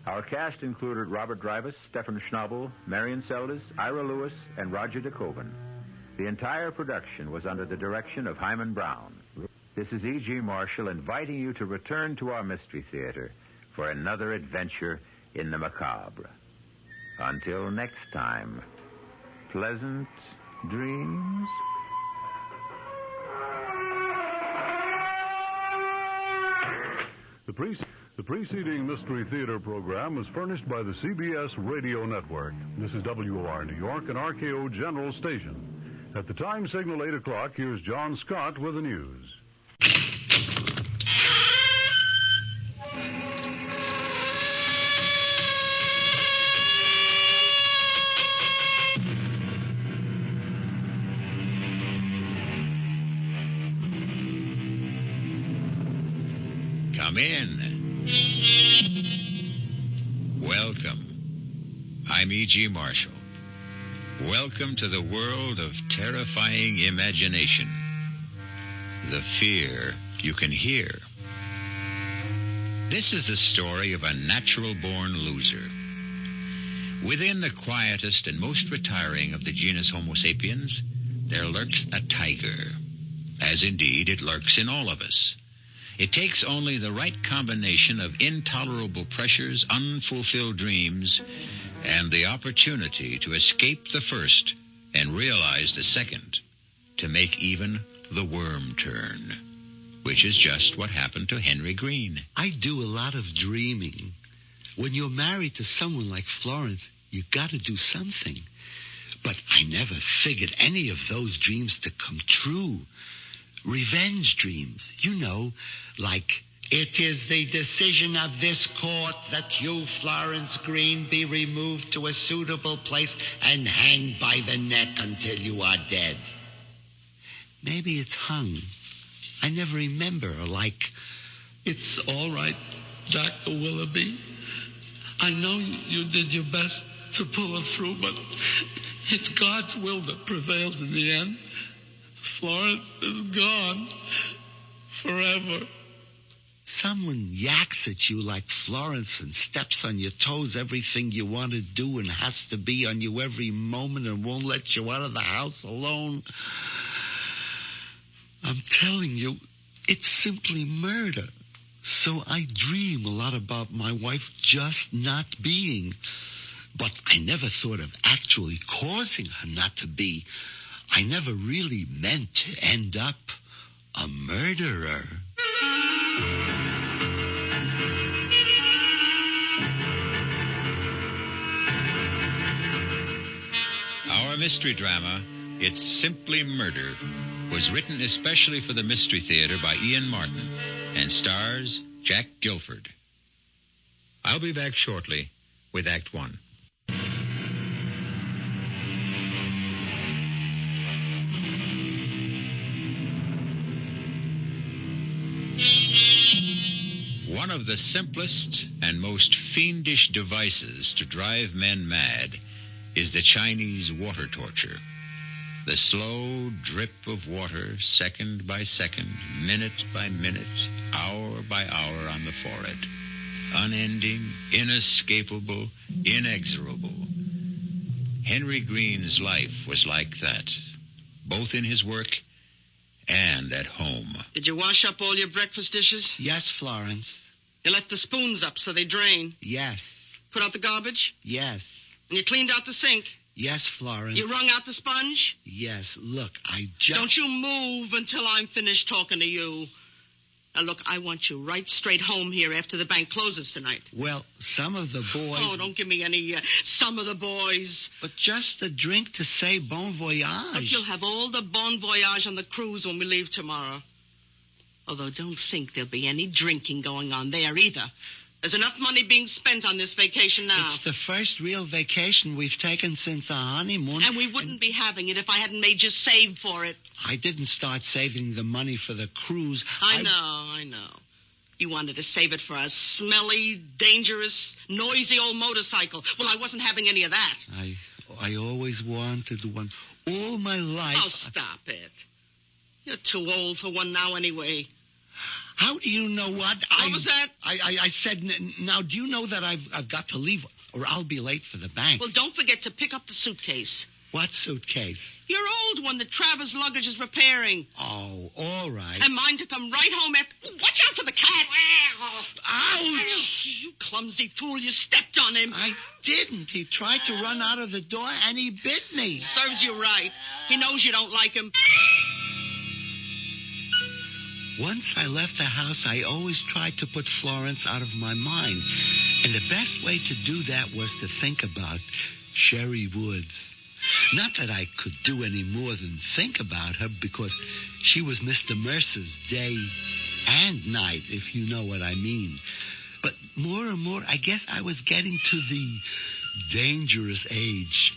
Our cast included Robert Drivus, Stefan Schnabel, Marian Seldes, Ira Lewis, and Roger de Koven. The entire production was under the direction of Hyman Brown. This is E.G. Marshall inviting you to return to our Mystery Theater for another adventure in the macabre. Until next time, pleasant dreams. The preceding Mystery Theater program was furnished by the CBS Radio Network. This is WOR New York and RKO General Station. At the time signal 8 o'clock, here's John Scott with the news. Come in. Welcome. I'm E.G. Marshall. Welcome to the world of terrifying imagination. The fear you can hear. This is the story of a natural-born loser. Within the quietest and most retiring of the genus Homo sapiens, there lurks a tiger, as indeed it lurks in all of us. It takes only the right combination of intolerable pressures, unfulfilled dreams, and the opportunity to escape the first and realize the second, to make even the worm turn, which is just what happened to Henry Green. I do a lot of dreaming. When you're married to someone like Florence, you got to do something. But I never figured any of those dreams to come true. Revenge dreams, you know, like, "It is the decision of this court that you, Florence Green, be removed to a suitable place and hanged by the neck until you are dead." Maybe it's hung. I never remember, like, "It's all right, Dr. Willoughby. I know you did your best to pull us through, but it's God's will that prevails in the end. Florence is gone forever." Someone yaks at you like Florence and steps on your toes everything you want to do and has to be on you every moment and won't let you out of the house alone. I'm telling you, it's simply murder. So I dream a lot about my wife just not being. But I never thought of actually causing her not to be. I never really meant to end up a murderer. Our mystery drama, It's Simply Murder, was written especially for the Mystery Theater by Ian Martin and stars Jack Gilford. I'll be back shortly with Act One. One of the simplest and most fiendish devices to drive men mad is the Chinese water torture. The slow drip of water, second by second, minute by minute, hour by hour on the forehead. Unending, inescapable, inexorable. Henry Green's life was like that, both in his work and at home. Did you wash up all your breakfast dishes? Yes, Florence. You left the spoons up so they drain? Yes. Put out the garbage? Yes. And you cleaned out the sink? Yes, Florence. You wrung out the sponge? Yes. Look, I just... Don't you move until I'm finished talking to you. Now, look, I want you right straight home here after the bank closes tonight. Well, some of the boys... Oh, don't give me any some of the boys. But just a drink to say bon voyage. Look, you'll have all the bon voyage on the cruise when we leave tomorrow. Although don't think there'll be any drinking going on there either. There's enough money being spent on this vacation now. It's the first real vacation we've taken since our honeymoon. And we wouldn't be having it if I hadn't made you save for it. I didn't start saving the money for the cruise. I know. You wanted to save it for a smelly, dangerous, noisy old motorcycle. Well, I wasn't having any of that. I always wanted one. All my life. Oh, stop it. You're too old for one now anyway. How do you know what? What was that? I said, now, do you know that I've got to leave or I'll be late for the bank? Well, don't forget to pick up the suitcase. What suitcase? Your old one that Travers' luggage is repairing. Oh, all right. And mine to come right home after... Watch out for the cat! Ouch! You clumsy fool, you stepped on him. I didn't. He tried to run out of the door and he bit me. Serves you right. He knows you don't like him. Once I left the house, I always tried to put Florence out of my mind. And the best way to do that was to think about Sherry Woods. Not that I could do any more than think about her, because she was Mr. Mercer's day and night, if you know what I mean. But more and more, I guess I was getting to the dangerous age,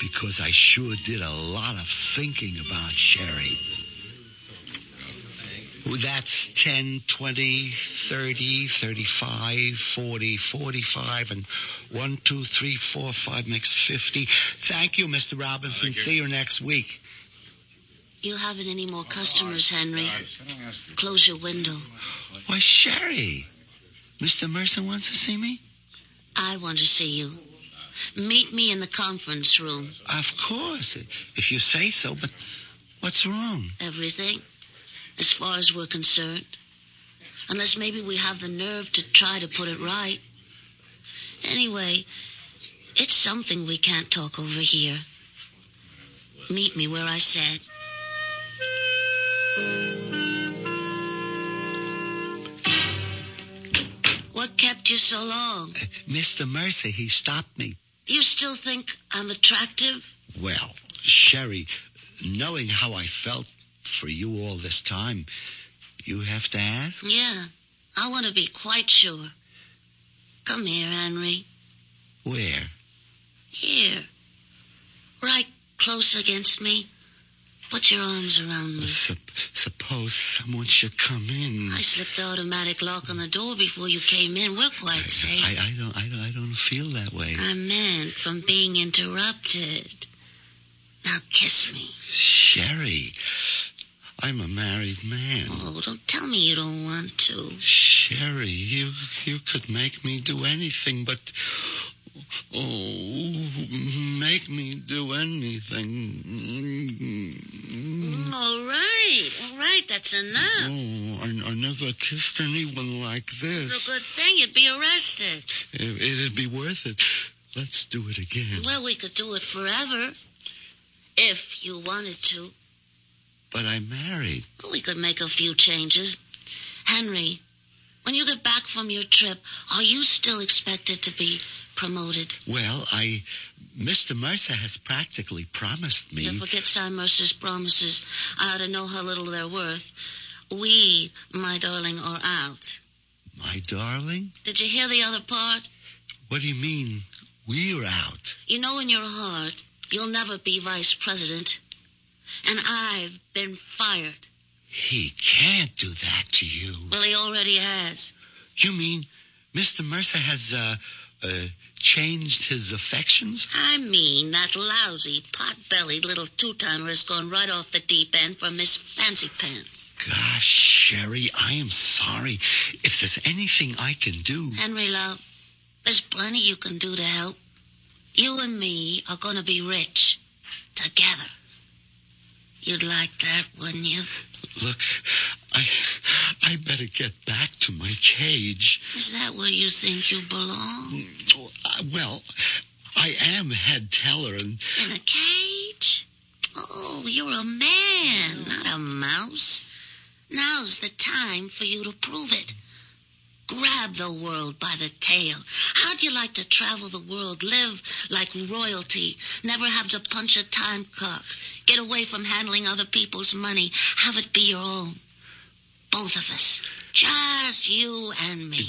because I sure did a lot of thinking about Sherry. That's 10, 20, 30, 35, 40, 45, and 1, 2, 3, 4, 5 makes 50. Thank you, Mr. Robinson. See you next week. You haven't any more customers, Henry. Close your window. Why, Sherry, Mr. Mercer wants to see me? I want to see you. Meet me in the conference room. Of course, if you say so, but what's wrong? Everything. As far as we're concerned. Unless maybe we have the nerve to try to put it right. Anyway, it's something we can't talk over here. Meet me where I said. What kept you so long? Mr. Mercer, he stopped me. You still think I'm attractive? Well, Sherry, knowing how I felt for you all this time, you have to ask? Yeah, I want to be quite sure. Come here, Henry. Where? Here. Right close against me. Put your arms around me. Suppose someone should come in. I slipped the automatic lock on the door before you came in. We're quite safe. I don't feel that way. I meant from being interrupted. Now kiss me. Sherry, I'm a married man. Oh, don't tell me you don't want to. Sherry, you could make me do anything, but... Oh, make me do anything. All right, that's enough. Oh, I never kissed anyone like this. It's a good thing you'd be arrested. It'd be worth it. Let's do it again. Well, we could do it forever, if you wanted to. But I'm married. We could make a few changes. Henry, when you get back from your trip, are you still expected to be promoted? Well, Mr. Mercer has practically promised me. You forget Cy Mercer's promises. I ought to know how little they're worth. We, my darling, are out. My darling? Did you hear the other part? What do you mean, we're out? You know in your heart, you'll never be vice president. And I've been fired. He can't do that to you. Well, he already has. You mean Mr. Mercer has, changed his affections? I mean, that lousy, pot-bellied little two-timer has gone right off the deep end for Miss Fancy Pants. Gosh, Sherry, I am sorry. If there's anything I can do... Henry, love, there's plenty you can do to help. You and me are going to be rich. Together. You'd like that, wouldn't you? Look, I better get back to my cage. Is that where you think you belong? Well, I am head teller and... In a cage? Oh, you're a man, not a mouse. Now's the time for you to prove it. Grab the world by the tail. How'd you like to travel the world, live like royalty, never have to punch a time clock, get away from handling other people's money, have it be your own? Both of us. Just you and me.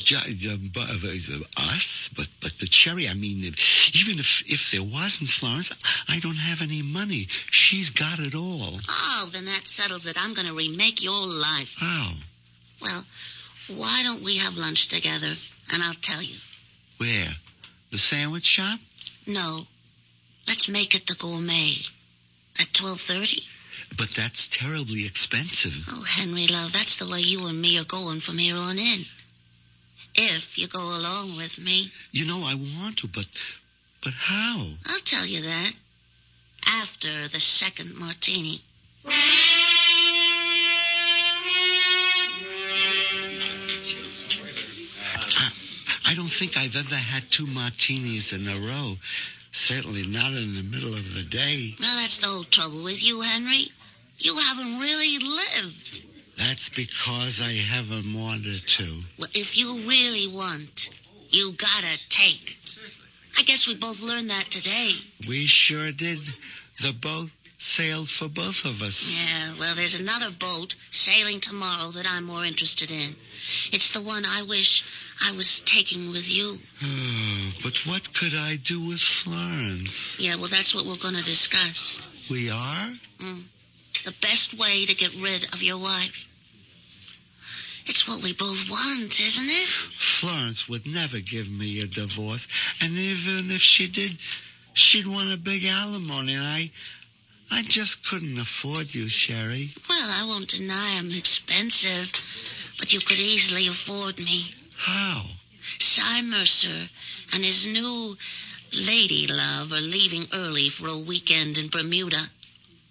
Us? But Sherry, I mean, even if there wasn't Florence, I don't have any money. She's got it all. Oh, then that settles it. I'm going to remake your life. How? Well, why don't we have lunch together, and I'll tell you. Where? The sandwich shop? No. Let's make it the Gourmet. At 12:30? But that's terribly expensive. Oh, Henry, love, that's the way you and me are going from here on in. If you go along with me. You know, I want to, but how? I'll tell you that. after the second martini. I don't think I've ever had 2 martinis in a row. Certainly not in the middle of the day. Well, that's the whole trouble with you, Henry. You haven't really lived. That's because I haven't wanted to. Well, if you really want, you gotta take. I guess we both learned that today. We sure did. The boat sailed for both of us. Yeah, well, there's another boat sailing tomorrow that I'm more interested in. It's the one I wish I was taking with you. Oh, but what could I do with Florence? Yeah, well, that's what we're going to discuss. We are? The best way to get rid of your wife. It's what we both want, isn't it? Florence would never give me a divorce. And even if she did, she'd want a big alimony. And I just couldn't afford you, Sherry. Well, I won't deny I'm expensive, but you could easily afford me. How? Cy Mercer and his new lady love are leaving early for a weekend in Bermuda.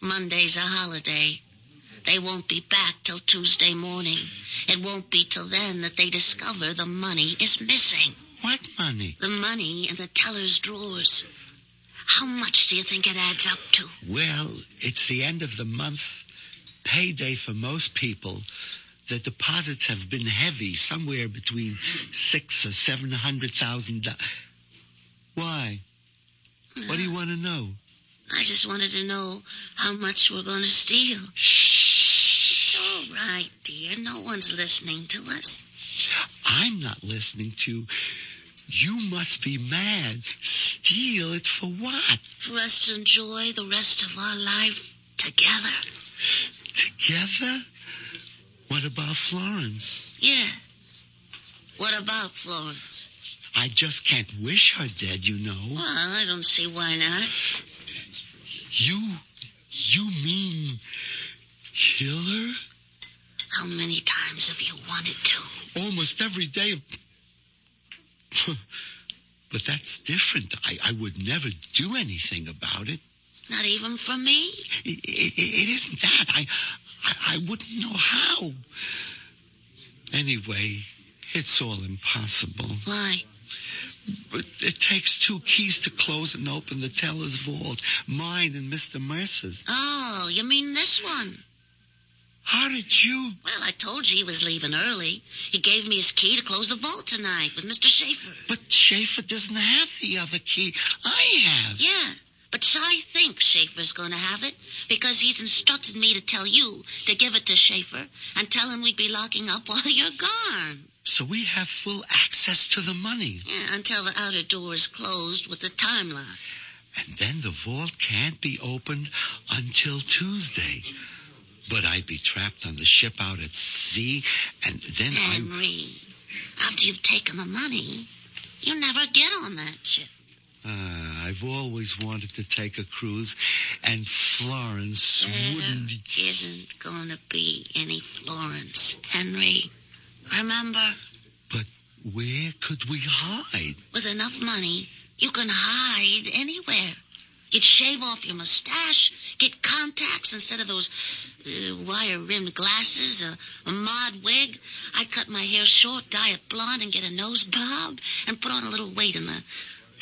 Monday's a holiday. They won't be back till Tuesday morning. It won't be till then that they discover the money is missing. What money? The money in the teller's drawers. How much do you think it adds up to? Well, it's the end of the month. Payday for most people. The deposits have been heavy, somewhere between $600,000 or $700,000. Why? What do you want to know? I just wanted to know how much we're going to steal. Shh. It's all right, dear. No one's listening to us. I'm not listening to. You must be mad. Steal it for what? For us to enjoy the rest of our life together. Together? What about Florence? Yeah. What about Florence? I just can't wish her dead, you know. Well, I don't see why not. You mean kill her? How many times have you wanted to? Almost every day. But that's different. I would never do anything about it. Not even for me? It isn't that. I wouldn't know how. Anyway, it's all impossible. Why? But it takes 2 keys to close and open the teller's vault. Mine and Mr. Mercer's. Oh, you mean this one? How did you... Well, I told you he was leaving early. He gave me his key to close the vault tonight with Mr. Schaefer. But Schaefer doesn't have the other key. I have. Yeah, but Cy thinks Schaefer's going to have it because he's instructed me to tell you to give it to Schaefer and tell him we'd be locking up while you're gone. So we have full access to the money. Yeah, until the outer door is closed with the time lock. And then the vault can't be opened until Tuesday. But I'd be trapped on the ship out at sea, and then Henry, after you've taken the money, you never get on that ship. I've always wanted to take a cruise, and Florence wouldn't... There isn't going to be any Florence, Henry. Remember? But where could we hide? With enough money, you can hide anywhere. You'd shave off your mustache, get contacts instead of those wire-rimmed glasses, a mod wig. I'd cut my hair short, dye it blonde, and get a nose bob, and put on a little weight in the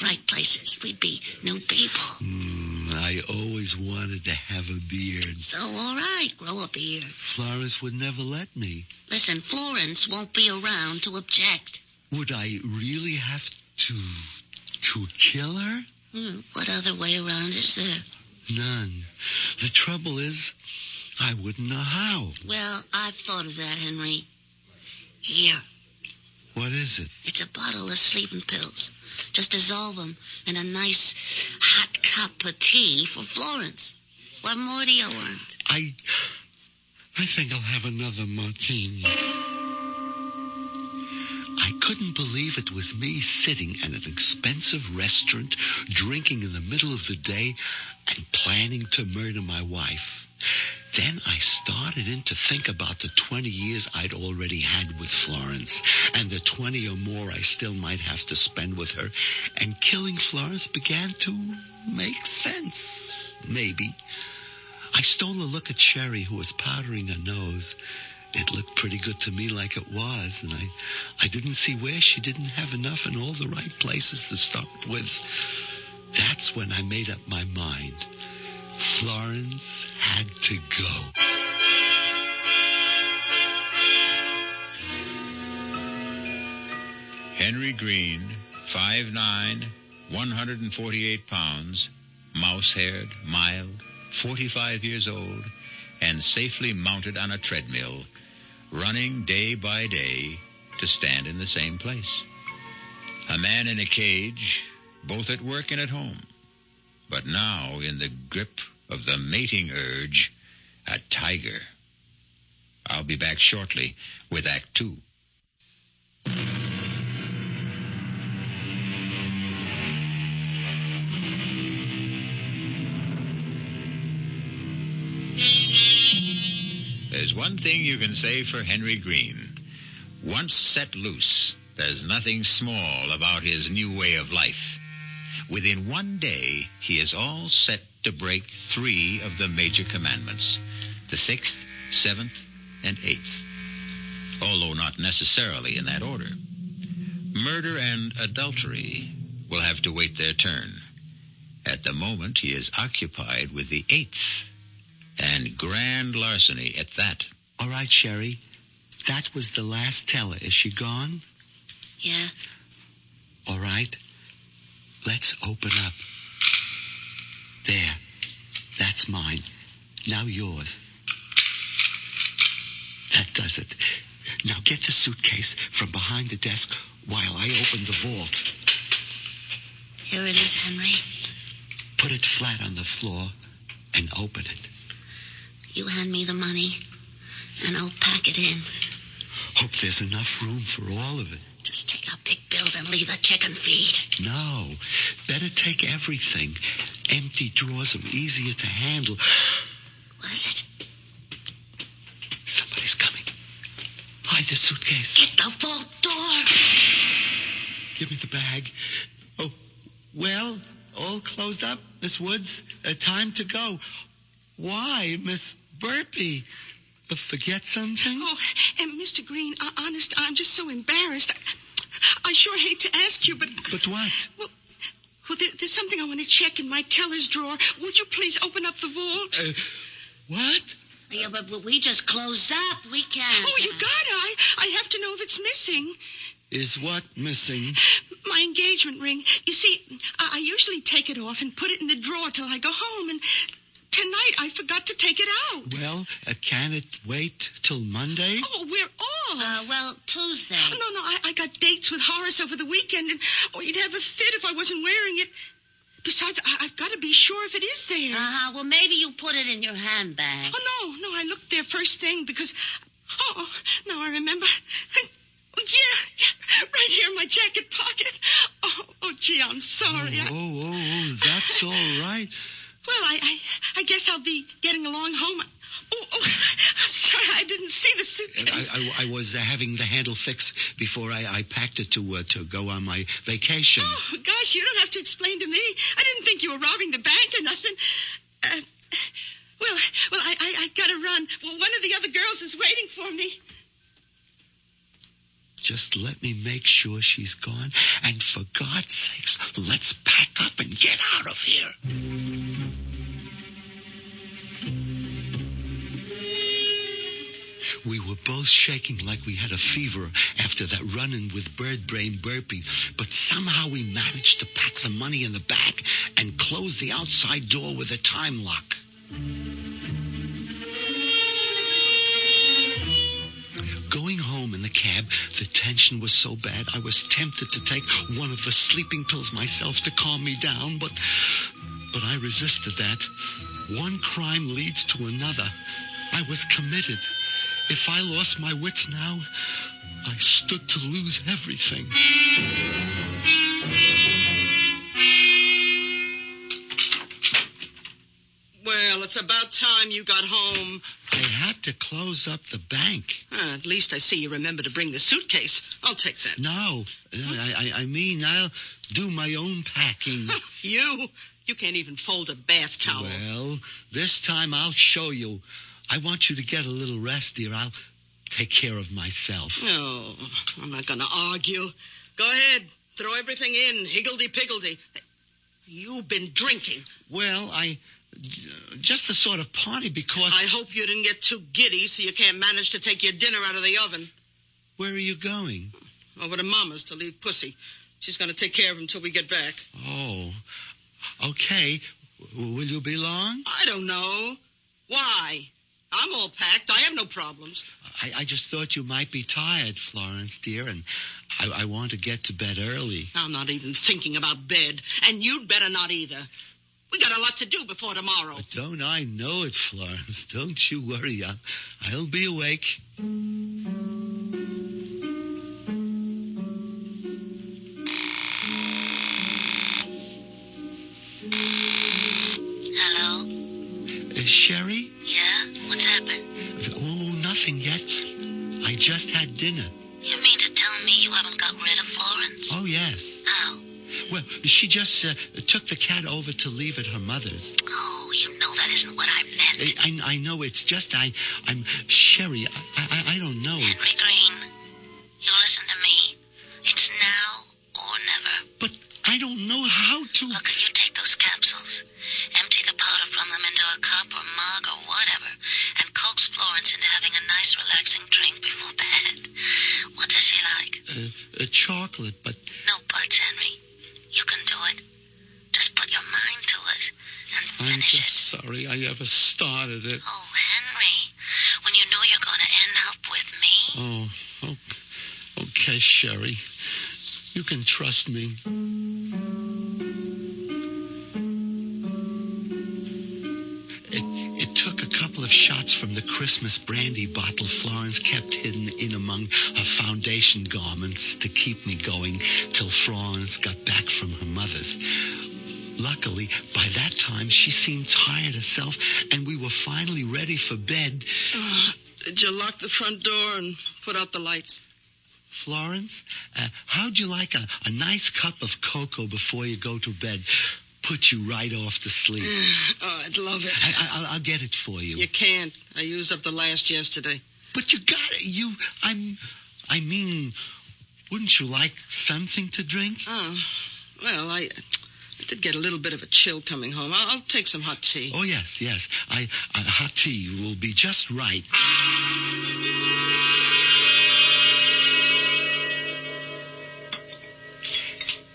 right places. We'd be new people. I always wanted to have a beard. So, all right, grow a beard. Florence would never let me. Listen, Florence won't be around to object. Would I really have to kill her? What other way around is there? None. The trouble is, I wouldn't know how. Well, I've thought of that, Henry. Here. What is it? It's a bottle of sleeping pills. Just dissolve them in a nice hot cup of tea for Florence. What more do you want? I think I'll have another martini. I couldn't believe it was me sitting at an expensive restaurant, drinking in the middle of the day, and planning to murder my wife. Then I started in to think about the 20 years I'd already had with Florence and the 20 or more I still might have to spend with her. And killing Florence began to make sense. Maybe. I stole a look at Sherry, who was powdering her nose. It looked pretty good to me like it was, and I didn't see where she didn't have enough in all the right places to start with. That's when I made up my mind. Florence had to go. Henry Green, 5'9", 148 pounds, mouse-haired, mild, 45 years old, and safely mounted on a treadmill, running day by day to stand in the same place. A man in a cage, both at work and at home, but now in the grip of the mating urge, a tiger. I'll be back shortly with Act 2. There's one thing you can say for Henry Green. Once set loose, there's nothing small about his new way of life. Within one day, he is all set to break 3 of the major commandments, the 6th, 7th, and 8th, although not necessarily in that order. Murder and adultery will have to wait their turn. At the moment, he is occupied with the 8th, and grand larceny at that. All right, Sherry. That was the last teller. Is she gone? Yeah. All right. Let's open up. There. That's mine. Now yours. That does it. Now get the suitcase from behind the desk while I open the vault. Here it is, Henry. Put it flat on the floor and open it. You hand me the money, and I'll pack it in. Hope there's enough room for all of it. Just take out big bills and leave the chicken feed. No. Better take everything. Empty drawers are easier to handle. What is it? Somebody's coming. Hide the suitcase. Get the vault door. Give me the bag. Oh, well, all closed up, Miss Woods. Time to go. Why, Miss Burpee? Forget something? Oh, and Mr. Green, honest, I'm just so embarrassed. I sure hate to ask you, but... But what? Well, there's something I want to check in my teller's drawer. Would you please open up the vault? What? Yeah, but we just closed up. We can't. Oh, you gotta. I have to know if it's missing. Is what missing? My engagement ring. You see, I usually take it off and put it in the drawer till I go home, and... tonight, I forgot to take it out. Well, can it wait till Monday? Oh, we're off. Well, Tuesday. Oh, no, I got dates with Horace over the weekend, and you'd have a fit if I wasn't wearing it. Besides, I've got to be sure if it is there. Well, maybe you put it in your handbag. Oh, no, I looked there first thing because... Oh, now I remember. Yeah, right here in my jacket pocket. Oh, gee, I'm sorry. Oh, that's all right. Well, I guess I'll be getting along home. Oh, sorry, I didn't see the suitcase. I was having the handle fixed before I packed it to go on my vacation. Oh, gosh, you don't have to explain to me. I didn't think you were robbing the bank or nothing. Well, I gotta run. Well, one of the other girls is waiting for me. Just let me make sure she's gone. And for God's sakes, let's pack up and get out of here. We were both shaking like we had a fever after that run-in with Bird Brain Burpee, but somehow we managed to pack the money in the bag and close the outside door with a time lock. Going home in the cab, the tension was so bad I was tempted to take one of the sleeping pills myself to calm me down, but I resisted that. One crime leads to another. I was committed. If I lost my wits now, I stood to lose everything. Well, it's about time you got home. I had to close up the bank. At least I see you remember to bring the suitcase. I'll take that. No, I mean, I'll do my own packing. You can't even fold a bath towel. Well, this time I'll show you. I want you to get a little rest, dear. I'll take care of myself. No, I'm not going to argue. Go ahead. Throw everything in. Higgledy-piggledy. You've been drinking. Well, just a sort of party because... I hope you didn't get too giddy so you can't manage to take your dinner out of the oven. Where are you going? Over to Mama's to leave Pussy. She's going to take care of him till we get back. Oh, okay. Will you be long? I don't know. Why? I'm all packed. I have no problems. I just thought you might be tired, Florence, dear, and I want to get to bed early. I'm not even thinking about bed, and you'd better not either. We got a lot to do before tomorrow. But don't I know it, Florence? Don't you worry. I'll be awake. Hello? Sherry? Yeah? What's happened? Oh, nothing yet. I just had dinner. You mean to tell me you haven't got rid of Florence? Oh, yes. How? Well, she just took the cat over to leave at her mother's. Oh, you know that isn't what I meant. I know. It's just I'm... Sherry, I don't know. Henry Green, you listen to me. It's now or never. But I don't know how to... Look, you take those capsules, empty the powder from them into a cup or mug or whatever, and coax Florence into having a nice, relaxing drink before bed. What does she like? Chocolate, but... No buts, Henry. You can do it. Just put your mind to it and I'm finish just sorry I ever started it. Oh, Henry, when you know you're going to end up with me. Oh, okay, Sherry. You can trust me. It took a couple of shots from the Christmas brandy bottle Florence kept hidden in among her foundation garments to keep me going till Florence got back from her mother's. Luckily, by that time, she seemed tired herself, and we were finally ready for bed. Did you lock the front door and put out the lights? Florence, how'd you like a nice cup of cocoa before you go to bed? Put you right off to sleep. Oh, I'd love it. I'll get it for you. You can't. I used up the last yesterday. But you got it. I mean, wouldn't you like something to drink? Oh, well, I did get a little bit of a chill coming home. I'll take some hot tea. Oh, yes. Hot tea will be just right.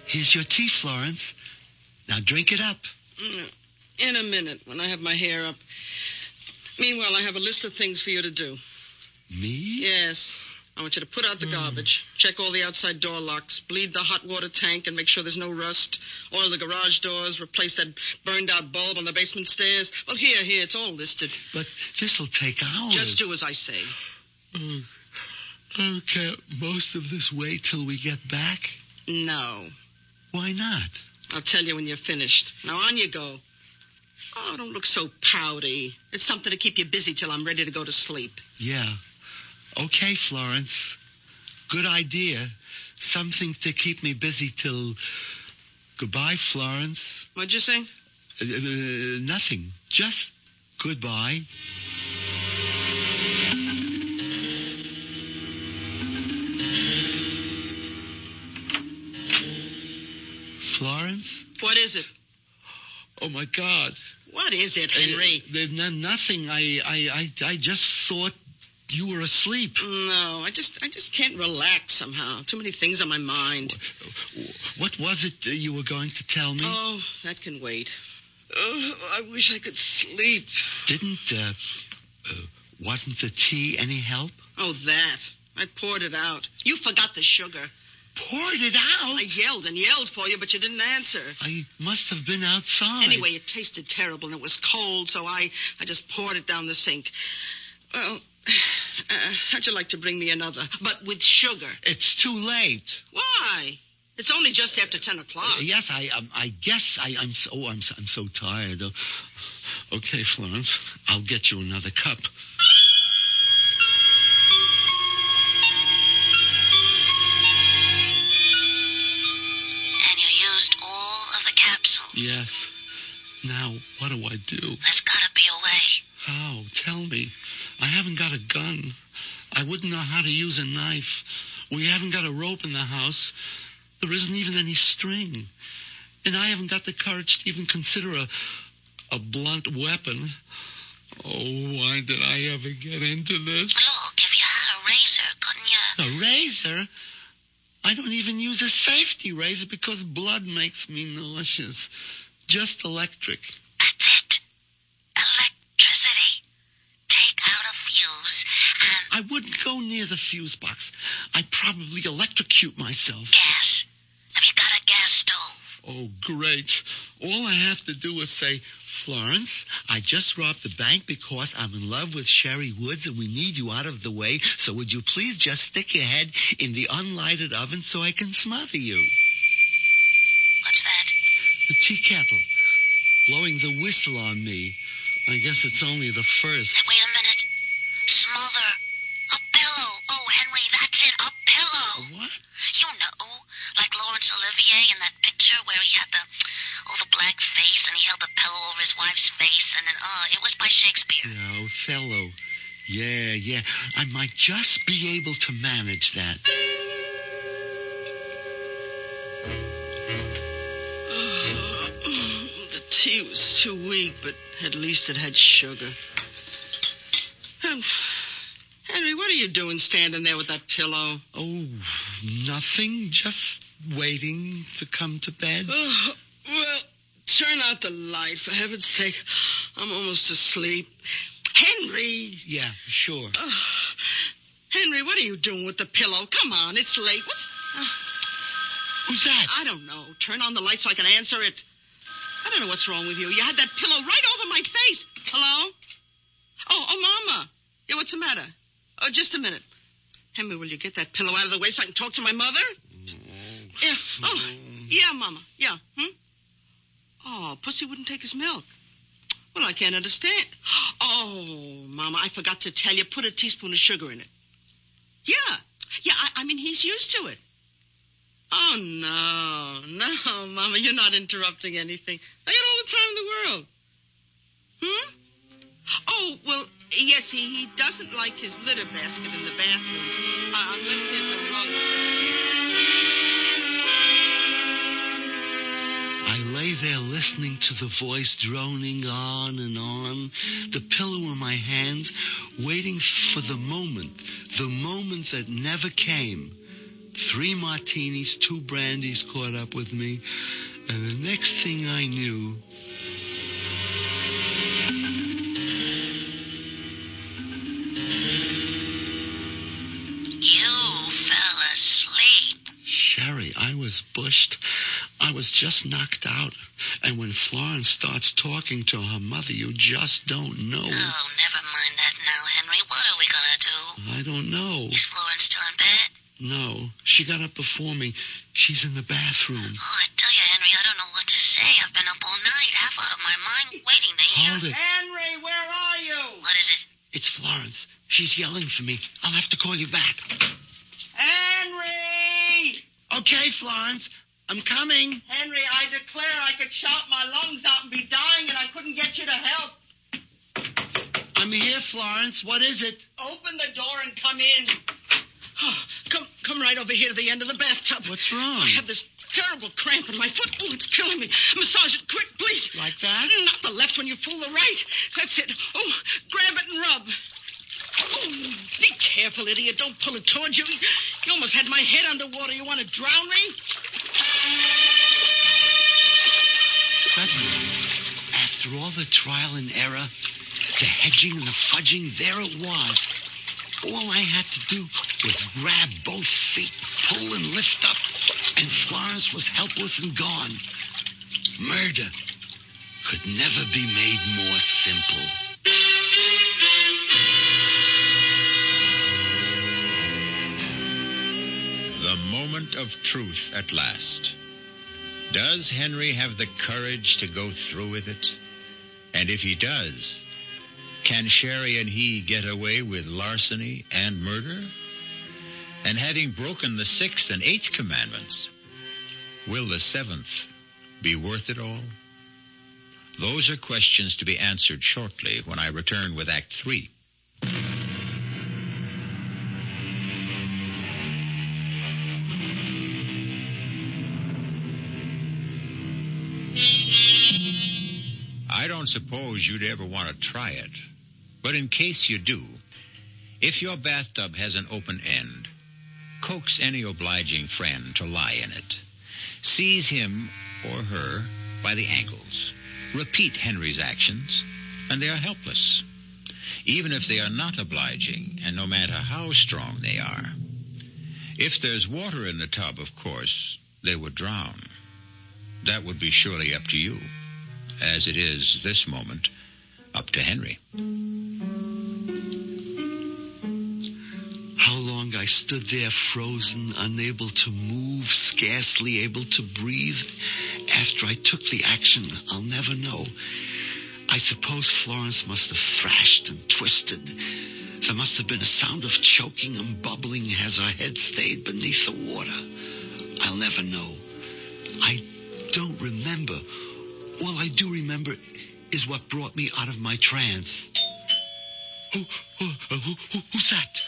Here's your tea, Florence. Now drink it up. In a minute, when I have my hair up. Meanwhile, I have a list of things for you to do. Me? Yes. I want you to put out the garbage, check all the outside door locks, bleed the hot water tank and make sure there's no rust, oil the garage doors, replace that burned-out bulb on the basement stairs. Well, here, it's all listed. But this'll take hours. Just do as I say. Okay, most of this wait till we get back? No. Why not? I'll tell you when you're finished. Now, on you go. Oh, don't look so pouty. It's something to keep you busy till I'm ready to go to sleep. Yeah. Okay, Florence. Good idea. Something to keep me busy till... Goodbye, Florence. What'd you say? Nothing. Just goodbye. Florence? What is it? Oh, my God. What is it, Henry? Nothing. I just thought you were asleep. No, I just can't relax somehow. Too many things on my mind. What was it you were going to tell me? Oh, that can wait. Oh, I wish I could sleep. Wasn't the tea any help? Oh, that. I poured it out. You forgot the sugar. Poured it out? I yelled and yelled for you, but you didn't answer. I must have been outside. Anyway, it tasted terrible, and it was cold, so I just poured it down the sink. Well, how'd you like to bring me another, but with sugar? It's too late. Why? It's only just after 10 o'clock. Yes, I guess I'm so tired. Okay, Florence, I'll get you another cup. And you used all of the capsules? Yes. Now, what do I do? There's gotta be a way. How? Tell me. I haven't got a gun. I wouldn't know how to use a knife. We haven't got a rope in the house. There isn't even any string. And I haven't got the courage to even consider a blunt weapon. Oh, why did I ever get into this? Look, if you had a razor, couldn't you? A razor? I don't even use a safety razor because blood makes me nauseous. Just electric. That's it. Electricity. Take out a fuse and... I wouldn't go near the fuse box. I'd probably electrocute myself. Gas. Have you got a gas stove? Oh, great. All I have to do is say, Florence, I just robbed the bank because I'm in love with Sherry Woods and we need you out of the way, so would you please just stick your head in the unlighted oven so I can smother you? What's that? The tea kettle. Blowing the whistle on me. I guess it's only the first. Wait a minute. Smother. A pillow. Oh, Henry, that's it. A pillow. A what? You know, like Laurence Olivier in that picture where he had the black face and he held the pillow over his wife's face and then, it was by Shakespeare. Yeah, Othello. Yeah. I might just be able to manage that. The tea was too weak, but at least it had sugar. Henry, what are you doing standing there with that pillow? Oh, nothing. Just waiting to come to bed. Well, turn out the light, for heaven's sake. I'm almost asleep. Henry! Yeah, sure. Henry, what are you doing with the pillow? Come on, it's late. Who's that? I don't know. Turn on the light so I can answer it. I don't know what's wrong with you. You had that pillow right over my face. Hello? Oh, Mama. Yeah, what's the matter? Oh, just a minute. Henry, will you get that pillow out of the way so I can talk to my mother? Yeah. Oh, yeah, Mama. Yeah. Oh, Pussy wouldn't take his milk. Well, I can't understand. Oh, Mama, I forgot to tell you. Put a teaspoon of sugar in it. Yeah, I mean, he's used to it. Oh, no, Mama, you're not interrupting anything. I got all the time in the world. Oh, well, yes, he doesn't like his litter basket in the bathroom, unless there's a rug. I lay there listening to the voice droning on and on, the pillow in my hands, waiting for the moment that never came. 3 martinis, 2 brandies caught up with me, and the next thing I knew... You fell asleep. Sherry, I was bushed. I was just knocked out. And when Florence starts talking to her mother, you just don't know. Oh, never mind that now, Henry. What are we gonna do? I don't know. Is Florence still in bed? No, she got up before me. She's in the bathroom. Oh, I tell you, Henry, I don't know what to say. I've been up all night, half out of my mind, waiting to hear. Hold it. Henry, where are you? What is it? It's Florence. She's yelling for me. I'll have to call you back. Henry! Okay, Florence. I'm coming. Henry, I declare I could shout my lungs out and be dying and I couldn't get you to help. I'm here, Florence. What is it? Open the door and come in. Oh, come right over here to the end of the bathtub. What's wrong? I have this terrible cramp in my foot. Oh, it's killing me. Massage it quick, please. Like that? Not the left when you pull the right. That's it. Oh, grab it and rub. Oh, be careful, idiot. Don't pull it towards you. You almost had my head underwater. You want to drown me? Suddenly, after all the trial and error, the hedging and the fudging, there it was. All I had to do was grab both feet, pull and lift up, and Florence was helpless and gone. Murder could never be made more simple. The moment of truth at last. Does Henry have the courage to go through with it? And if he does, can Sherry and he get away with larceny and murder? And having broken the 6th and 8th commandments, will the 7th be worth it all? Those are questions to be answered shortly when I return with Act 3. I don't suppose you'd ever want to try it, but in case you do, if your bathtub has an open end, coax any obliging friend to lie in it. Seize him or her by the ankles. Repeat Henry's actions, and they are helpless, even if they are not obliging, and no matter how strong they are. If there's water in the tub, of course, they would drown. That would be surely up to you, as it is this moment up to Henry. How long I stood there frozen, unable to move, scarcely able to breathe. After I took the action, I'll never know. I suppose Florence must have thrashed and twisted. There must have been a sound of choking and bubbling as her head stayed beneath the water. I'll never know. I don't remember. All I do remember is what brought me out of my trance. Who's that?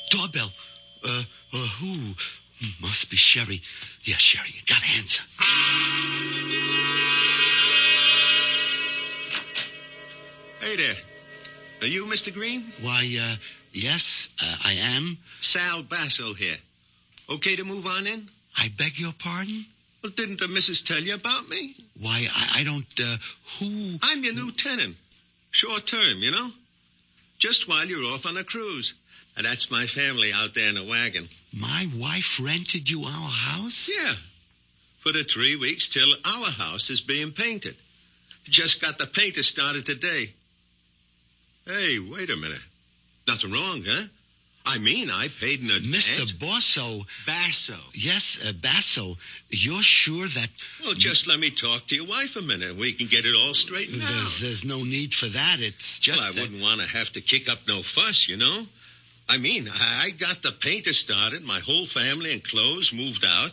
Doorbell. Who? Must be Sherry. Yeah, Sherry, you gotta answer. Hey there. Are you Mr. Green? Why, yes, I am. Sal Basso here. Okay to move on in? I beg your pardon? Well, didn't the missus tell you about me? Why, I don't, who? I'm your new tenant. Short term, you know? Just while you're off on a cruise. And that's my family out there in the wagon. My wife rented you our house? Yeah. For the 3 weeks till our house is being painted. Just got the painter started today. Hey, wait a minute. Nothing wrong, huh? I mean, I paid in advance. Mr. Basso. Basso. Yes, Basso. You're sure that... Well, just let me talk to your wife a minute. We can get it all straightened out. There's no need for that. It's just Well, I wouldn't want to have to kick up no fuss, you know? I mean, I got the painter started. My whole family and clothes moved out.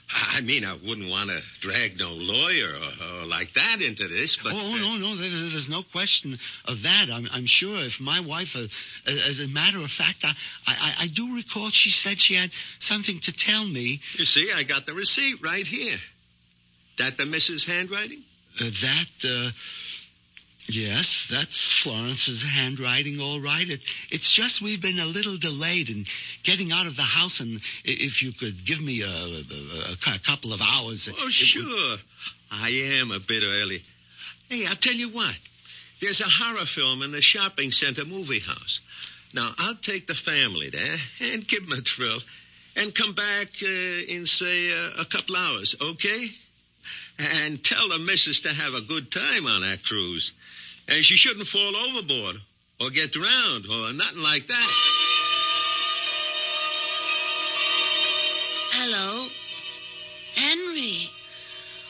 I mean, I wouldn't want to drag no lawyer or like that into this, but... Oh, no, there's no question of that. I'm sure if my wife, as a matter of fact, I do recall she said she had something to tell me. You see, I got the receipt right here. That the missus' handwriting? Yes, that's Florence's handwriting, all right. It's just we've been a little delayed in getting out of the house, and if you could give me a couple of hours... Oh, sure. I am a bit early. Hey, I'll tell you what. There's a horror film in the shopping center movie house. Now, I'll take the family there and give them a thrill and come back in, say, a couple hours, okay? And tell the missus to have a good time on that cruise. And she shouldn't fall overboard or get drowned or nothing like that. Hello? Henry.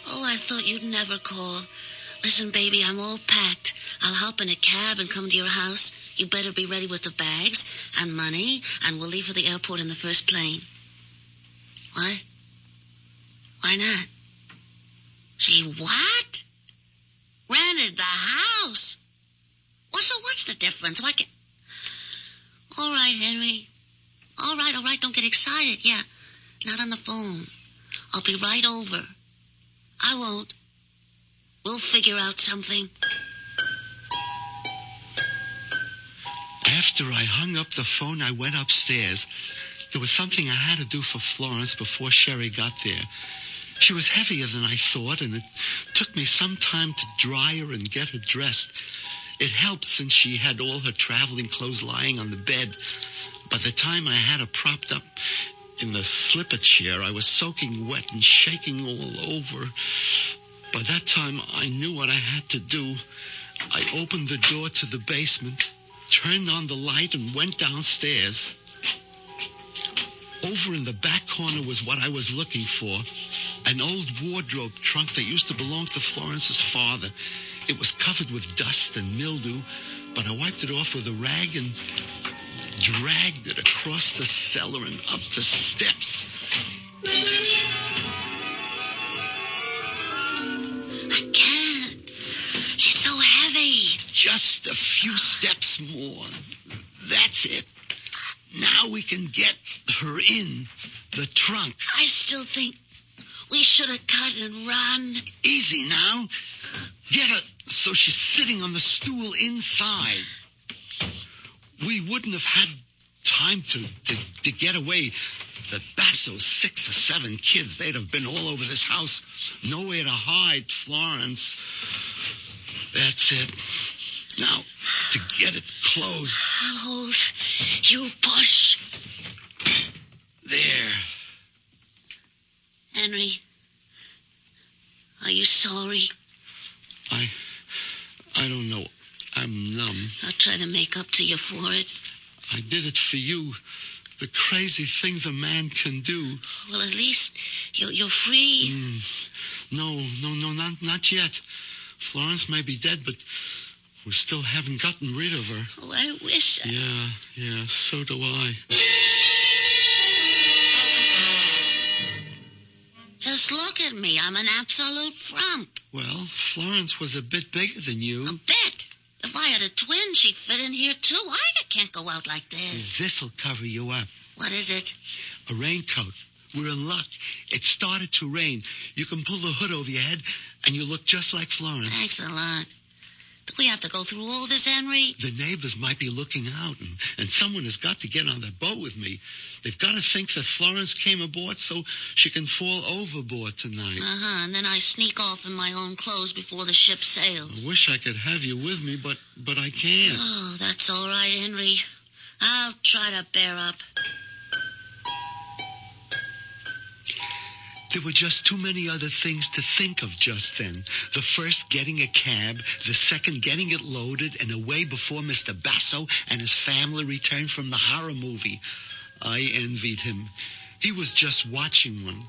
Oh, I thought you'd never call. Listen, baby, I'm all packed. I'll hop in a cab and come to your house. You better be ready with the bags and money, and we'll leave for the airport in the first plane. What? Why not? She what? Rented the house? Well, so what's the difference? Why can't... All right, Henry. All right. Don't get excited. Yeah, not on the phone. I'll be right over. I won't. We'll figure out something. After I hung up the phone, I went upstairs. There was something I had to do for Florence before Sherry got there. She was heavier than I thought, and it took me some time to dry her and get her dressed. It helped since she had all her traveling clothes lying on the bed. By the time I had her propped up in the slipper chair, I was soaking wet and shaking all over. By that time, I knew what I had to do. I opened the door to the basement, turned on the light, and went downstairs. Over in the back corner was what I was looking for, an old wardrobe trunk that used to belong to Florence's father. It was covered with dust and mildew, but I wiped it off with a rag and dragged it across the cellar and up the steps. I can't. She's so heavy. Just a few steps more. That's it. Now we can get her in the trunk. I still think we should have cut and run. Easy now. Get her so she's sitting on the stool inside. We wouldn't have had time to get away. The Basso's 6 or 7 kids, they'd have been all over this house. Nowhere to hide, Florence. That's it. Now, to get it closed. I'll hold. You push. There. Henry, are you sorry? I don't know. I'm numb. I'll try to make up to you for it. I did it for you. The crazy things a man can do. Well, at least you're free. No, not yet. Florence may be dead, but we still haven't gotten rid of her. Oh, I wish. Yeah, so do I. Just look at me. I'm an absolute frump. Well, Florence was a bit bigger than you. A bit? If I had a twin, she'd fit in here, too. I can't go out like this. This'll cover you up. What is it? A raincoat. We're in luck. It started to rain. You can pull the hood over your head, and you look just like Florence. Thanks a lot. Do we have to go through all this, Henry? The neighbors might be looking out, and someone has got to get on the boat with me. They've got to think that Florence came aboard so she can fall overboard tonight. And then I sneak off in my own clothes before the ship sails. I wish I could have you with me, but I can't. Oh, that's all right, Henry. I'll try to bear up. There were just too many other things to think of just then. The first, getting a cab. The second, getting it loaded and away before Mr. Basso and his family returned from the horror movie. I envied him. He was just watching one.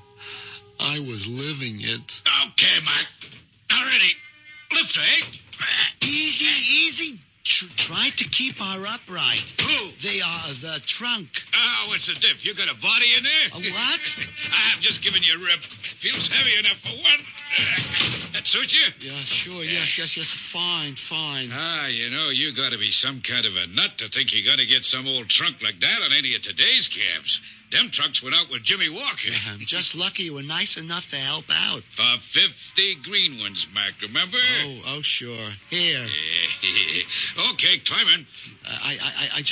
I was living it. Okay, Mike. Now ready. Lift, eh? Easy. Try to keep her upright. Who? The trunk. Oh, what's the diff? You got a body in there? A what? I'm just giving you a rip. Feels heavy enough for one. That suit you? Yeah, sure. Yes. Fine. You got to be some kind of a nut to think you got to get some old trunk like that on any of today's cabs. Them trucks went out with Jimmy Walker. I'm just lucky you were nice enough to help out. For 50 green ones, Mac, remember? Oh, sure. Here. Okay, climb in. I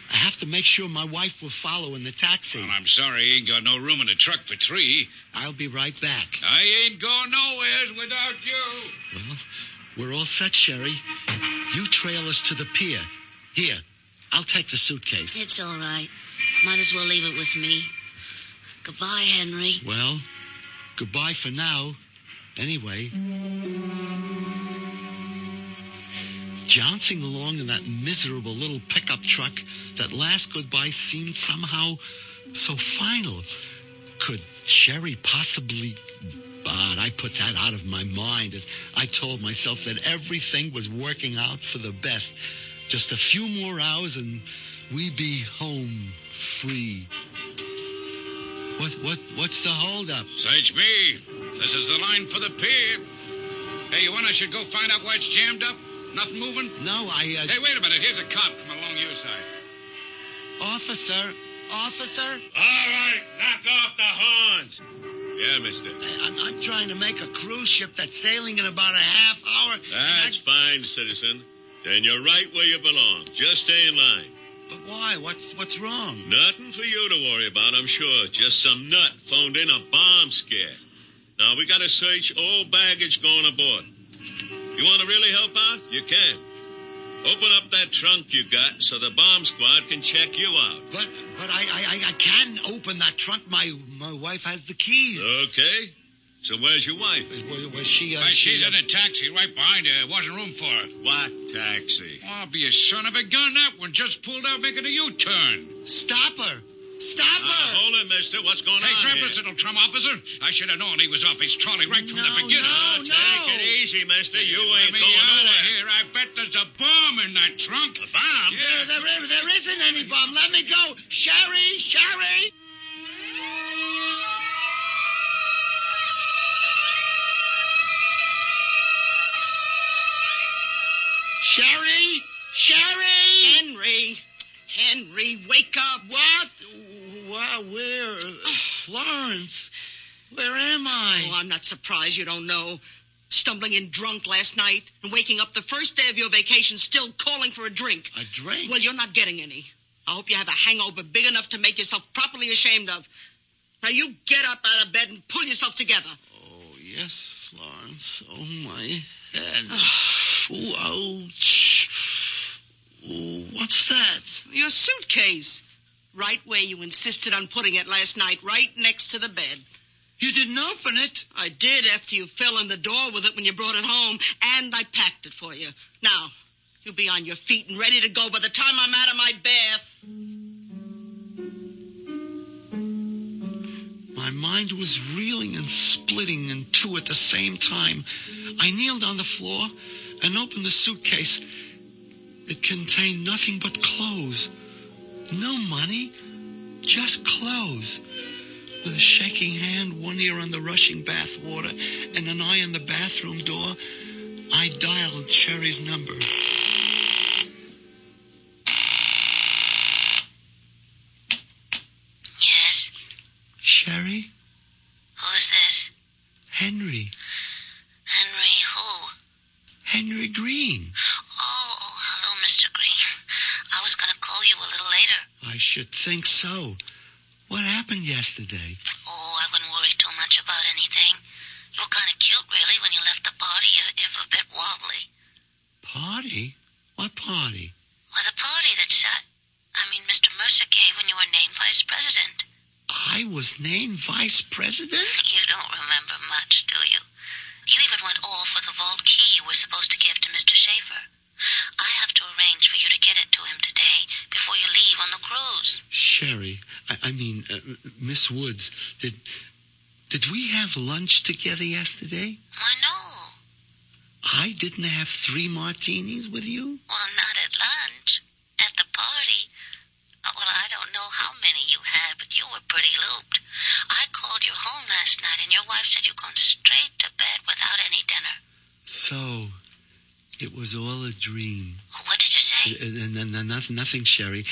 have to make sure my wife will follow in the taxi. Well, I'm sorry, I ain't got no room in the truck for 3. I'll be right back. I ain't going nowheres without you. Well, we're all set, Sherry. You trail us to the pier. Here, I'll take the suitcase. It's all right. Might as well leave it with me. Goodbye, Henry. Well, goodbye for now. Anyway. Jouncing along in that miserable little pickup truck, that last goodbye seemed somehow so final. Could Sherry possibly... But I put that out of my mind as I told myself that everything was working out for the best. Just a few more hours and we'd be home free. What's the holdup? Search me. This is the line for the pier. Hey, you want I should go find out why it's jammed up? Nothing moving? No, Hey, wait a minute. Here's a cop coming along your side. Officer? All right. Knock off the horns. Yeah, mister. I'm trying to make a cruise ship that's sailing in about a half hour. That's fine, citizen. Then you're right where you belong. Just stay in line. But why? What's wrong? Nothing for you to worry about, I'm sure. Just some nut phoned in a bomb scare. Now, we got to search all baggage going aboard. You want to really help out? You can. Open up that trunk you got so the bomb squad can check you out. But I can open that trunk. My wife has the keys. Okay. So where's your wife? Was she... she's in a taxi right behind her. There wasn't room for her. What taxi? Oh, be a son of a gun. That one just pulled out making a U-turn. Stop her. Hold it, mister. What's going on Hey, grab here? this little trum, officer. I should have known he was off his trolley right from the beginning. No. Take it easy, mister. You ain't going nowhere. Here. I bet there's a bomb in that trunk. A bomb? Yeah. There isn't any bomb. Let me go. Sherry! Sherry! Sherry! Sherry! Henry, wake up. What? Where? Florence, where am I? Oh, I'm not surprised you don't know. Stumbling in drunk last night and waking up the first day of your vacation still calling for a drink. A drink? Well, you're not getting any. I hope you have a hangover big enough to make yourself properly ashamed of. Now, you get up out of bed and pull yourself together. Oh, yes, Florence. Oh, my head. Oh, ouch. Oh, what's that? Your suitcase. Right where you insisted on putting it last night, right next to the bed. You didn't open it? I did after you fell in the door with it when you brought it home, and I packed it for you. Now, you'll be on your feet and ready to go by the time I'm out of my bath. My mind was reeling and splitting in two at the same time. I kneeled on the floor and opened the suitcase. It contained nothing but clothes. No money, just clothes. With a shaking hand, one ear on the rushing bath water, and an eye on the bathroom door, I dialed Sherry's number. Yes? Sherry? Who's this? Henry. Henry who? Henry Green. Oh, hello, Mr. Green. I was going to call you a little later. I should think so. What happened yesterday? Oh, I wouldn't worry too much about anything. You were kind of cute, really, when you left the party, if a bit wobbly. Party? What party? Well, the party that Mr. Mercer gave when you were named vice president. I was named vice president? You don't remember much, do you? You even went off with a vault key you were supposed to give to Mr. Schaefer. I have to arrange for you to get it to him today before you leave on the cruise. Sherry, Miss Woods, did we have lunch together yesterday? Why, no. I didn't have 3 martinis with you? Well, not at lunch. At the party. Well, I don't know how many you had, but you were pretty looped. I called you home last night, and your wife said you'd gone straight to bed without any dinner. So, it was all a dream. What did you say? Nothing, Sherry.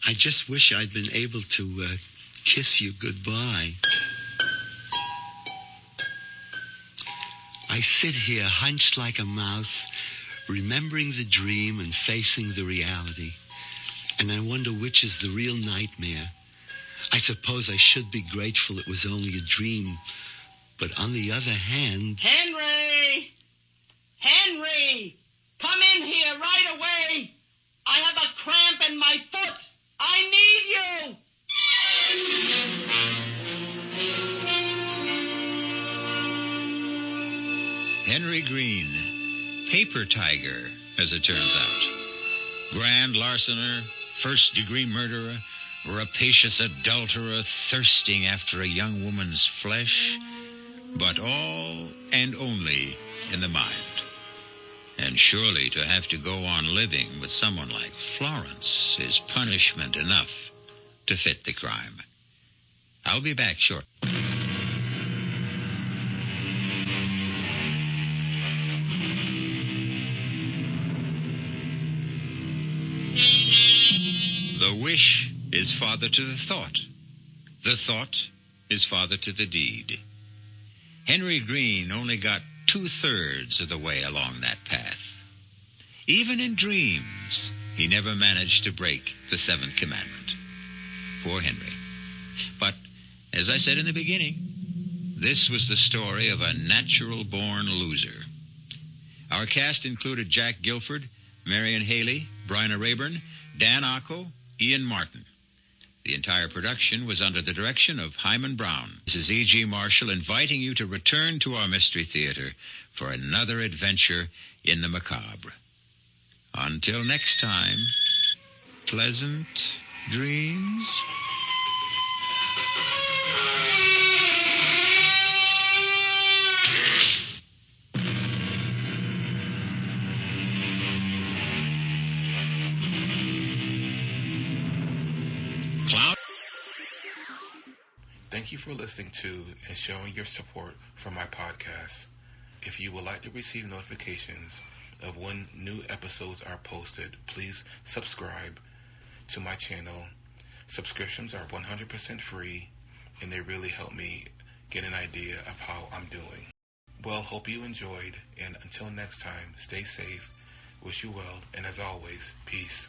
I just wish I'd been able to kiss you goodbye. I sit here hunched like a mouse, remembering the dream and facing the reality. And I wonder which is the real nightmare. I suppose I should be grateful it was only a dream. But on the other hand... Henry! Henry! Come in here right away! I have a cramp in my foot! I need you! Henry Green, paper tiger, as it turns out. Grand larcener, first-degree murderer, rapacious adulterer thirsting after a young woman's flesh, but all and only in the mind. And surely to have to go on living with someone like Florence is punishment enough to fit the crime. I'll be back shortly. The wish is father to the thought. The thought is father to the deed. Henry Green only got 2/3 of the way along that path. Even in dreams, he never managed to break the 7th commandment. Poor Henry. But, as I said in the beginning, this was the story of a natural-born loser. Our cast included Jack Gilford, Marian Hailey, Bryna Raeburn, Dan Ocko, Ian Martin. The entire production was under the direction of Hyman Brown. This is E.G. Marshall inviting you to return to our Mystery Theater for another adventure in the macabre. Until next time, pleasant dreams. Thank you for listening to and showing your support for my podcast. If you would like to receive notifications of when new episodes are posted, please subscribe to my channel. Subscriptions are 100% free, and they really help me get an idea of how I'm doing. Well, hope you enjoyed, and until next time, stay safe, wish you well, and as always, peace.